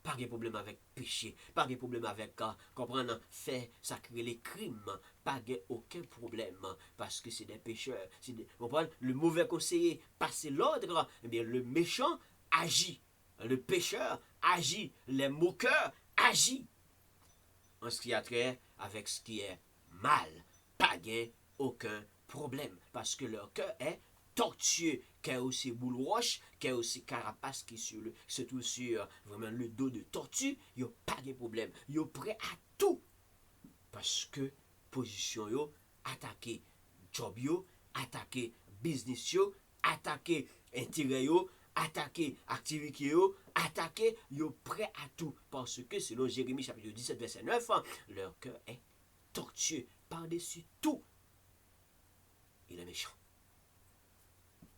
Pas de problème avec péché, pas de problème avec comprendre, faire sacrer les crimes, pas de aucun problème, parce que c'est des pécheurs. Comprendre, le mauvais conseiller passe l'ordre, eh bien le méchant agit. Le pécheur agit, les moqueurs agit. En ce qui a trait avec ce qui est mal, pas de aucun problème, parce que leur cœur est tortueux, qui a aussi boule roche, qui a aussi carapace qui se trouve sur vraiment le dos de tortue, il n'y a pas de problème. Il est prêt à tout. Parce que position yo, attaquer job yo, attaquer business yo, attaquer intérêt yo, attaquer activité yo, attaquer yo prêt à tout. Parce que selon Jérémie chapitre 17 verset 9, leur cœur est tortueux par-dessus tout. Il est méchant.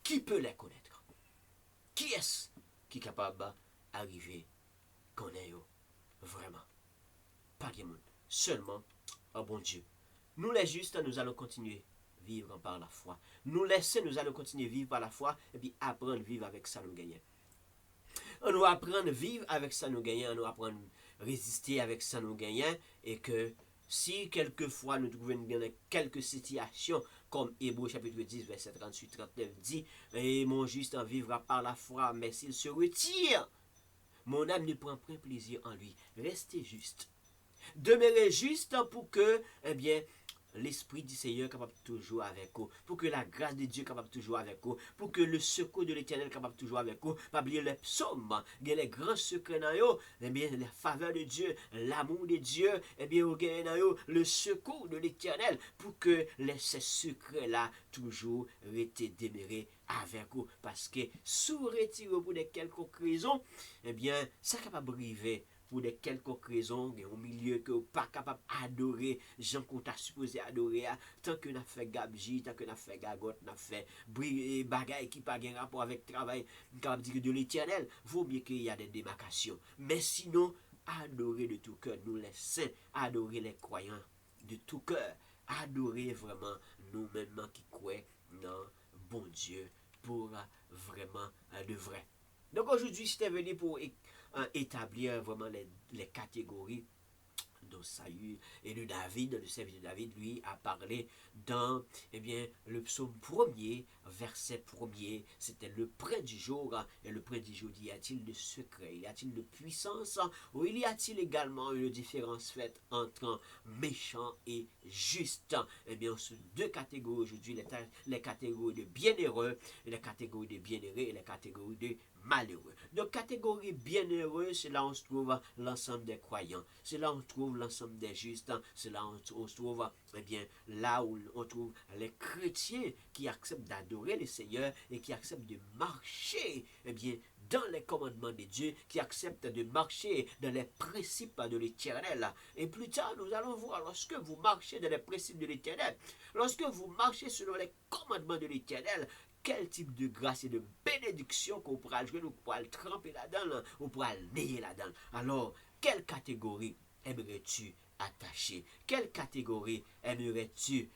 Qui peut les connaître? Qui est-ce qui est capable d'arriver connaître vraiment? Pas de monde. Seulement un bon Dieu. Nous les justes, nous allons continuer à vivre par la foi. Nous laisser, nous allons continuer à vivre par la foi et puis apprendre à vivre avec ça nous gagnons. On doit apprendre à vivre avec ça nous gagnons. On doit apprendre à résister avec ça nous gagnons. Et que si quelquefois nous trouvons dans quelques situations, comme Hébreux chapitre 10, verset 38-39 dit, et mon juste en vivra par la foi, mais s'il se retire, mon âme ne prend point plaisir en lui. Restez juste. Demeurez juste pour que, eh bien, l'Esprit du Seigneur capable toujours avec vous, pour que la grâce de Dieu capable toujours avec vous, pour que le secours de l'Éternel capable toujours avec vous. Pas oublier les psaumes, les grands secrets dans eux, eh bien, la faveur de Dieu, l'amour de Dieu, eh bien, le secours de l'Éternel, pour que ces secrets-là toujours été demeurés avec vous. Parce que sous retiré pour de quelques raisons, eh bien, ça capable arriver pour de quelques raisons, au milieu que vous pas capable d'adorer, gens qu'on t'a supposé adorer, tant que n'a fait gabji, tant que n'a fait gagote, n'a fait bagaille qui pas de rapport avec travail, capable dire que de l'Éternel, vaut mieux qu'il y a des démarcations. Mais sinon, adorer de tout cœur, nous les saints, adorer les croyants de tout cœur, adorer vraiment nous-mêmes qui croyons dans bon Dieu pour vraiment de vrai. Donc aujourd'hui, c'était venu pour établir vraiment les catégories de Saül et de David, le serviteur de David, lui, a parlé dans le psaume 1er, verset 1er, c'était le près du jour, et le près du jour dit, y a-t-il de secret, y a-t-il de puissance, ou il y a-t-il également une différence faite entre méchant et juste? Eh bien, sur deux catégories aujourd'hui, les catégories de bienheureux, et les catégories de bienheureux et les catégories de malheureux. Donc, catégorie bienheureux, c'est là où on se trouve l'ensemble des croyants. C'est là où on trouve l'ensemble des justes. C'est là où on se trouve, là où on trouve les chrétiens qui acceptent d'adorer le Seigneur et qui acceptent de marcher, dans les commandements de Dieu, qui acceptent de marcher dans les principes de l'Éternel. Et plus tard, nous allons voir, lorsque vous marchez dans les principes de l'Éternel, lorsque vous marchez selon les commandements de l'Éternel, quel type de grâce et de bénédiction qu'on pourra jouer, nous pourra le tremper là-dedans, on pourra le nier là-dedans. Alors, quelle catégorie aimerais-tu attacher? Quelle catégorie aimerais-tu,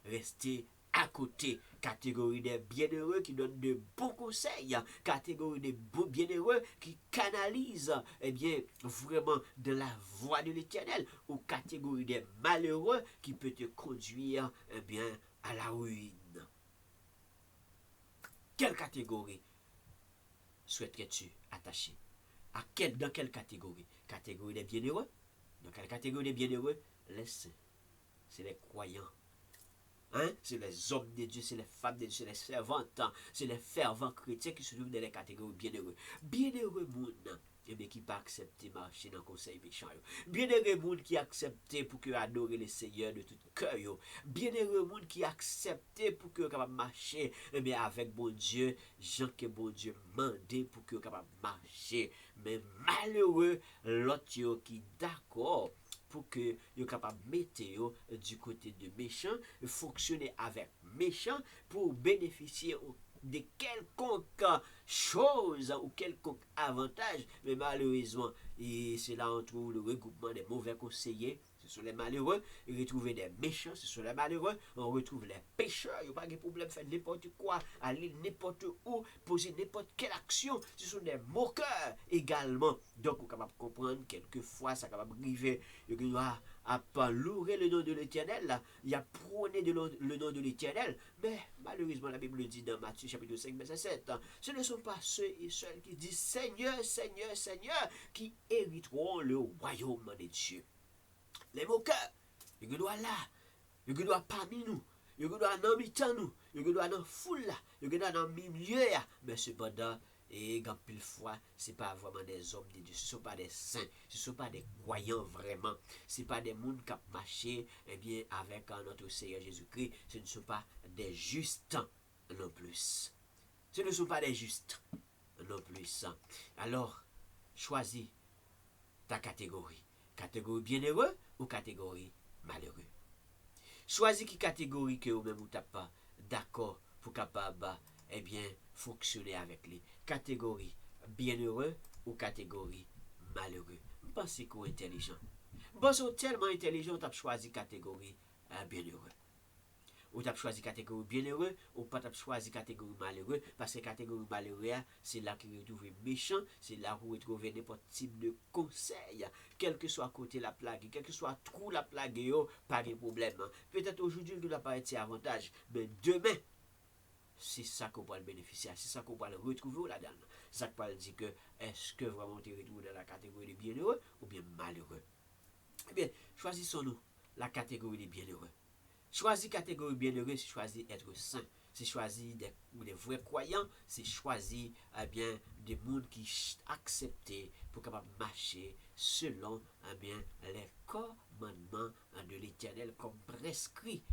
rester à côté? Catégorie des bienheureux qui donnent de bons conseils, catégorie des bienheureux qui canalisent, vraiment de la voie de l'Éternel, ou catégorie des malheureux qui peut te conduire, à la ruine. Quelle catégorie souhaiterais-tu attacher? Dans quelle catégorie? Catégorie des bienheureux? Dans quelle catégorie des bienheureux? Les saints. C'est les croyants. C'est les hommes de Dieu, c'est les femmes de Dieu, c'est les servantes, c'est les fervents chrétiens qui se trouvent dans les catégories bienheureux. Bienheureux monde, qui pas accepter marcher dans le conseil méchant. Bienheureux monde qui accepte pour que adorer le Seigneur de tout cœur. Bienheureux monde qui accepte pour que capable marcher avec bon Dieu, Jean que bon Dieu mandé pour que capable marcher. Mais malheureux l'autre qui d'accord pour que vous capable de mettre du côté de méchant, fonctionner avec méchant pour bénéficier de quelconque chose ou quelconque avantage, mais malheureusement, et c'est là où on trouve le regroupement des mauvais conseillers. Ce sont les malheureux, et retrouver des méchants, ce sont les malheureux, on retrouve les pécheurs, il n'y a pas de problème, faire n'importe quoi, aller n'importe où, poser n'importe quelle action, ce sont des moqueurs également. Donc, on est capable de comprendre, quelquefois, ça est capable de arriver, il doit pas louer le nom de l'Éternel, il a prôné le nom de l'Éternel, mais malheureusement, la Bible dit dans Matthieu chapitre 5, verset 7, ce ne sont pas ceux et celles qui disent Seigneur, Seigneur, Seigneur, qui hériteront le royaume de Dieu. Les moqueurs, ils doivent là, ils doivent parmi nous, ils doivent dans mi-temps nous, ils doivent dans foule là, ils doivent dans milieu là, mais cependant, et quand pile fois, ce n'est pas vraiment des hommes de Dieu, ce ne sont pas des saints, ce ne sont pas des croyants vraiment, ce n'est pas des gens qui ont marché avec notre Seigneur Jésus-Christ, ce ne sont pas des justes non plus. Ce ne sont pas des justes non plus. Alors, choisis ta catégorie. Catégorie bienheureux ou catégorie malheureux. Choisis qui catégorie que vous-même vous n'êtes pas d'accord pour capable fonctionner avec les catégories bienheureux ou catégorie malheureux. Pensez qu'on est intelligent. Pensez tellement intelligent, tu as choisi catégorie bienheureux. Ou tu as choisi catégorie bienheureux, ou pas tu as choisi catégorie malheureux, parce que catégorie malheureux, c'est là que vous retrouvez méchant, c'est là que vous retrouvez n'importe type de conseil, quel que soit côté la plague, quel que soit trou la plague, pas de problème. Peut-être aujourd'hui, il ne doit pas être avantage, mais demain, c'est ça qu'on va le bénéficier, c'est ça qu'on va le retrouver là-dedans. C'est ça qu'on va dire que, est-ce que vraiment tu retrouves dans la catégorie des bienheureux ou bien malheureux? Eh bien, choisissons-nous la catégorie des bienheureux. Choisir catégorie bienheureux, c'est choisir être saint. C'est choisir des vrais croyants, c'est choisir des mondes qui acceptent pour capable marcher selon les commandements de l'Éternel comme prescrit.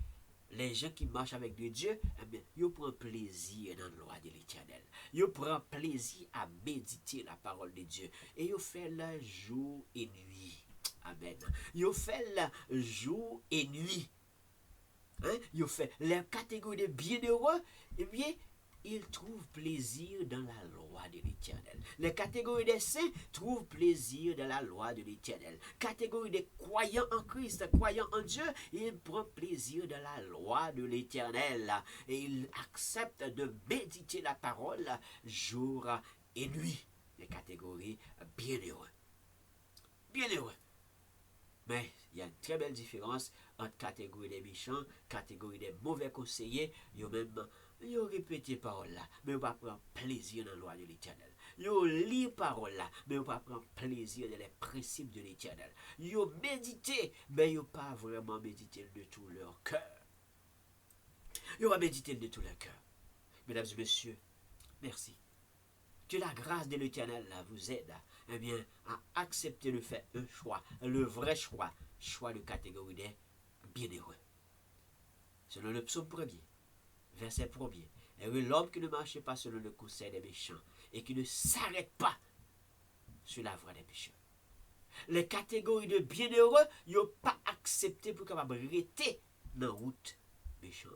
Les gens qui marchent avec Dieu, ils prennent plaisir dans la loi de l'Éternel. Ils prennent plaisir à méditer la parole de Dieu. Et ils font le jour et nuit. Amen. Ils font le jour et nuit. Ils font les catégories de bienheureux, ils trouvent plaisir dans la loi de l'Éternel. Les catégories des saints trouvent plaisir dans la loi de l'Éternel. Catégorie des croyants en Christ, croyants en Dieu, ils prennent plaisir dans la loi de l'Éternel. Et ils acceptent de méditer la parole jour et nuit. Les catégories bienheureux. Bienheureux. Mais il y a une très belle différence entre catégorie des méchants, catégorie des mauvais conseillers. Ils ont répété parole là, mais ils ne pas prendre plaisir dans la loi de l'Éternel. Ils ont lu parole là, mais ils ne pas prendre plaisir dans les principes de l'Éternel. Ils ont médité, mais ils n'ont pas vraiment médité de tout leur cœur. Ils ont médité de tout leur cœur. Mesdames et messieurs, merci. Que la grâce de l'Éternel vous aide à accepter le fait, un choix, le vrai choix de catégorie des bienheureux. Selon le psaume 1er, verset 1er, heureux l'homme qui ne marche pas selon le conseil des méchants et qui ne s'arrête pas sur la voie des pécheurs. Les catégories de bienheureux, ils n'ont pas accepté pour capable rester dans la route méchant.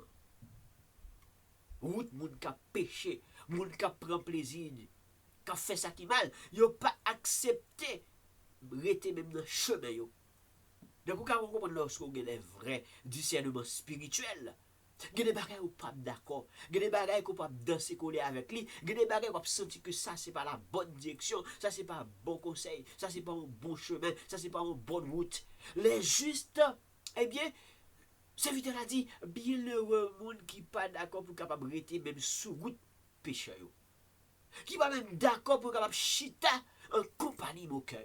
Route moun qui a péché, moun qui prend plaisir, qui fait ça qui mal, ils n'ont pas accepté rester même dans le chemin. Donc, vous comprenez lorsque vous avez les vrais discernements spirituels. Il y a des bagages où pas d'accord. Il y a des bagages où pas danser coller avec lui. Il y a des bagages où sentir que ça c'est pas la bonne direction, ça c'est pas un bon conseil, ça c'est pas un bon chemin, ça c'est pas une bonne route. Les justes, c'est vite a dit, bien heureux monde qui pas d'accord pour capable rester même sous route pécheur. Qui pas même d'accord pour capable chita en compagnie moqueur.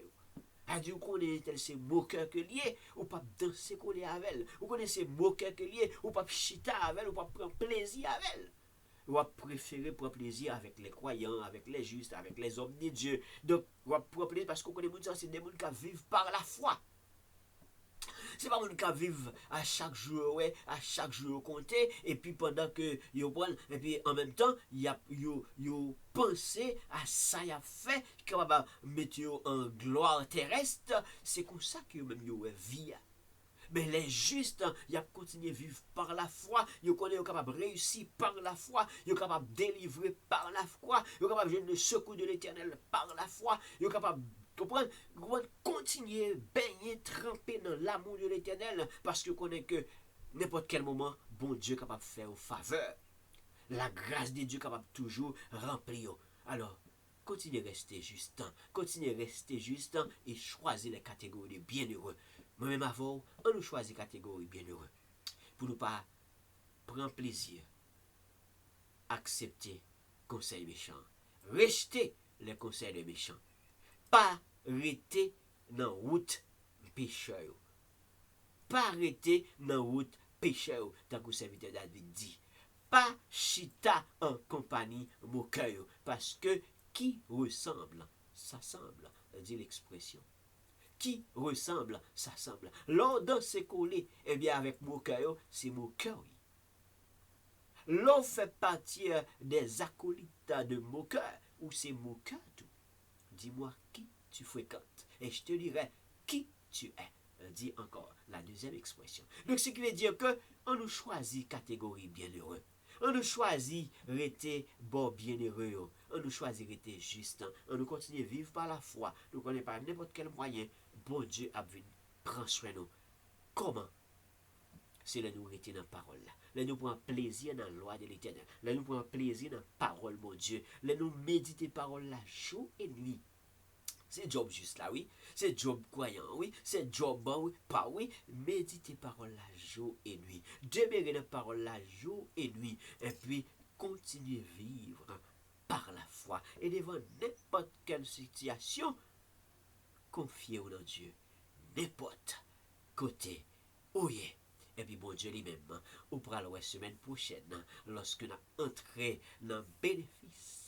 A dit, vous connaissez ces moqueurs que lié, ou pas danser coller avec elle. Vous connaissez ces moqueurs que lié, ou pas chita avec elle, ou pas prendre plaisir avec elle. Ou pas préférer prendre plaisir avec les croyants, avec les justes, avec les hommes de Dieu. Donc, vous prendre plaisir parce que vous connaissez c'est des gens qui vivent par la foi. C'est pas mon cas vivre à chaque jour, à chaque jour compter, et puis pendant que yo prennent, et puis en même temps, yo pensé à ça y a fait, capable mettre en gloire terrestre, c'est comme ça que même yo vie. Mais les justes, ils ont continué à vivre par la foi, ils sont capables de réussir par la foi, ils sont capables de délivrer par la foi, ils sont capables de donner le secours de l'Éternel par la foi, ils sont capables comprendre, continuer, baigner, tremper dans l'amour de l'Éternel, parce que connaît que n'importe quel moment, bon Dieu est capable de faire aux faveurs. La grâce de Dieu est capable toujours remplir. Alors, continuez à rester juste, et choisir les catégories de bienheureux. Moi-même avant, on nous choisit catégorie bienheureux. Pour ne pas prendre plaisir, accepter conseils méchants, rejeter les conseils des méchants. Pas rester dans la route pécheur. Pas rester dans la route pécheur, tant que le serviteur David dit. Pas chita en compagnie moqueur, parce que qui ressemble, s'assemble, dit l'expression. Qui ressemble, s'assemble. L'on dans ses collés, avec moqueur, c'est moqueur. L'on fait partie des acolytes de moqueur, ou c'est moqueur tout. Dis-moi qui tu fréquentes et je te dirai qui tu es. Dis encore la deuxième expression. Donc, ce qui veut dire que on nous choisit catégorie bienheureux. On nous choisit rester bon bienheureux. On nous choisit rester juste. On nous continue à vivre par la foi. Nous ne connaissons pas n'importe quel moyen. Bon Dieu a venu prendre soin de nous. Comment? C'est là nous rester dans la parole. Là nous prenons plaisir dans la loi de l'Éternel. Là nous prenons plaisir dans la parole, mon Dieu. Là nous méditer parole là jour et nuit. C'est job juste là, oui. C'est job croyant, oui. C'est job bon, oui. Pas oui. Méditer parole là jour et nuit. Demeurer dans la parole là jour et nuit. Et puis continuer à vivre par la foi. Et devant n'importe quelle situation, confiez-vous dans Dieu. N'importe côté où il est. Et puis bon Dieu lui-même, ou pour la semaine prochaine, lorsque nous entrons dans le bénéfice.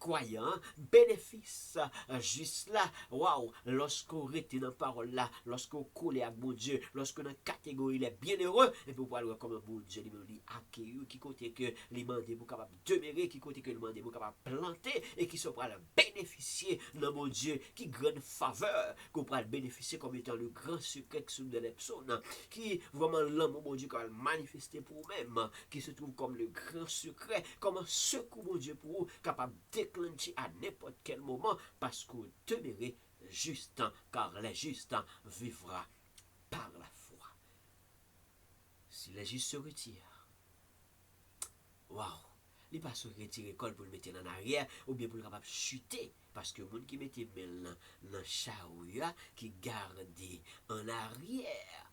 Croyant, bénéfice, juste là, waouh, lorsqu'on rete dans la parole là, lorsqu'on coule avec mon Dieu, lorsqu'on a catégorie les bienheureux, et puis voir comment mon Dieu lui dit accueillir, qui côté que les mandés pour capable demeurer, qui côté que le mandé pour capable planter, et qui sont pour bénéficier dans mon Dieu, qui grande faveur, qu'on pourra bénéficier comme étant le grand secret sous de l'Epson, qui vraiment l'homme, mon Dieu, qui va manifester pour vous-même, qui se trouve comme le grand secret, comme un secours, mon Dieu, pour vous, capable de déclencher à n'importe quel moment parce que vous demeurez juste, car les justes vivra par la foi. Si les justes se retirent, waouh, il pas se retirer l'école pour le mettre en arrière ou bien pour le capable chuter parce que les gens qui mettent dans le chaouya qui garde en arrière,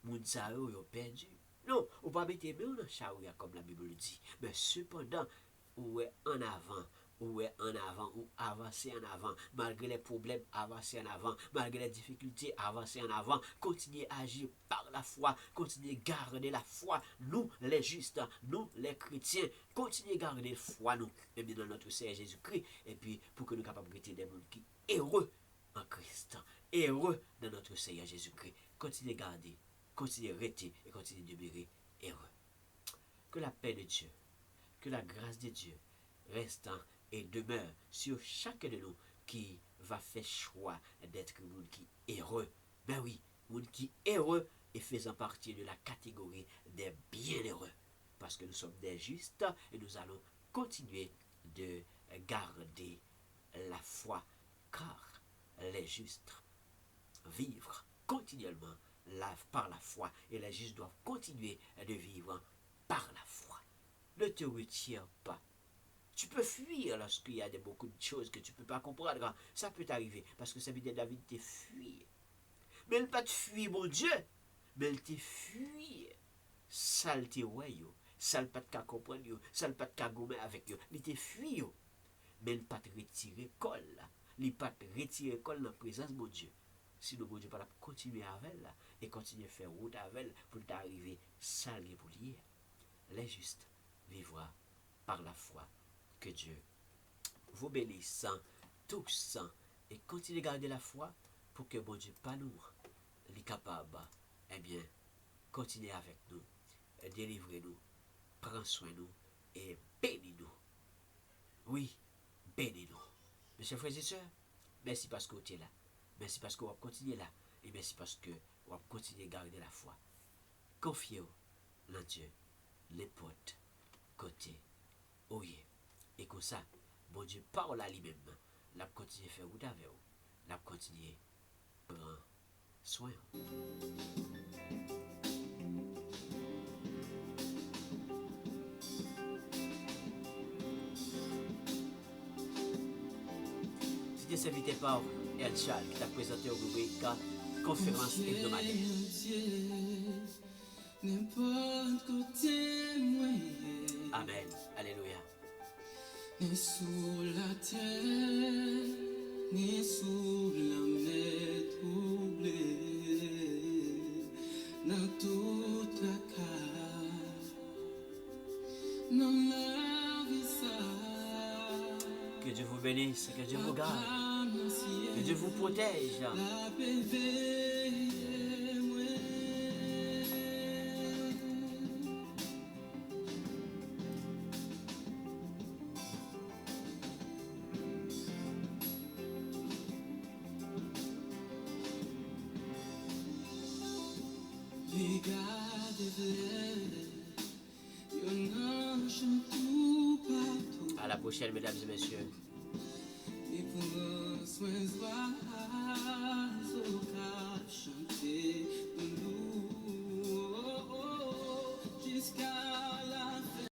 les gens ont perdu. Non, on ne peut pas mettre dans le chaouya comme la Bible dit, mais cependant, ou est en avant, ou est en avant, ou avancer en avant, malgré les problèmes, avancer en avant, malgré les difficultés, avancer en avant, continuer à agir par la foi, continuer à garder la foi, nous les justes, nous les chrétiens, continuer à garder la foi, nous, et bien dans notre Seigneur Jésus-Christ, et puis pour que nous capables d'être des gens qui heureux en Christ, heureux dans notre Seigneur Jésus-Christ, continuer à garder, continuer à rester et continuer à demeurer heureux. Que la paix de Dieu, que la grâce de Dieu reste et demeure sur chacun de nous qui va faire choix d'être monde qui heureux. Ben oui, monde qui heureux et faisant partie de la catégorie des bienheureux. Parce que nous sommes des justes et nous allons continuer de garder la foi. Car les justes vivent continuellement par la foi et les justes doivent continuer de vivre par la foi. Ne te retire pas. Tu peux fuir lorsqu'il y a beaucoup de choses que tu ne peux pas comprendre. Ça peut t'arriver parce que ça veut dire David te fuir. Mais il ne pas te fuir, mon Dieu. Mais il te fuir. Ça le te ouais, ça ne pas te comprendre, ça ne pas te gommer avec eux. Il te fuir. Mais il ne pas te retirer col. Il ne pas te retirer col dans la présence de mon Dieu. Sinon, mon Dieu va continuer avec elle et continuer à faire route avec elle pour t'arriver salé pour l'hier. Les justes vivra par la foi. Que Dieu vous bénisse tous et continuez à garder la foi pour que bon Dieu pas nous les capables, eh bien, continuez avec nous, délivrez-nous, prends soin de nous et bénis-nous. Oui, bénis-nous. Mes chers frères et sœurs, merci parce que vous êtes là. Merci parce que vous continuez là. Et merci parce que vous continuez à garder la foi. Confiez-vous en Dieu, les potes, côté, oui. Et comme ça, bon Dieu parle à lui-même. La continue à faire route avec vous. La continue à prendre soin. C'était servité par El Chal qui t'a présenté au rubrique conférence hebdomadaire. Amen. Alléluia. Ni sous la terre, ni sous la mer troublée, dans toute la case, dans la vie ça. Que Dieu vous bénisse, que Dieu vous garde, que Dieu vous protège. La paix veille, à la prochaine, mesdames et messieurs.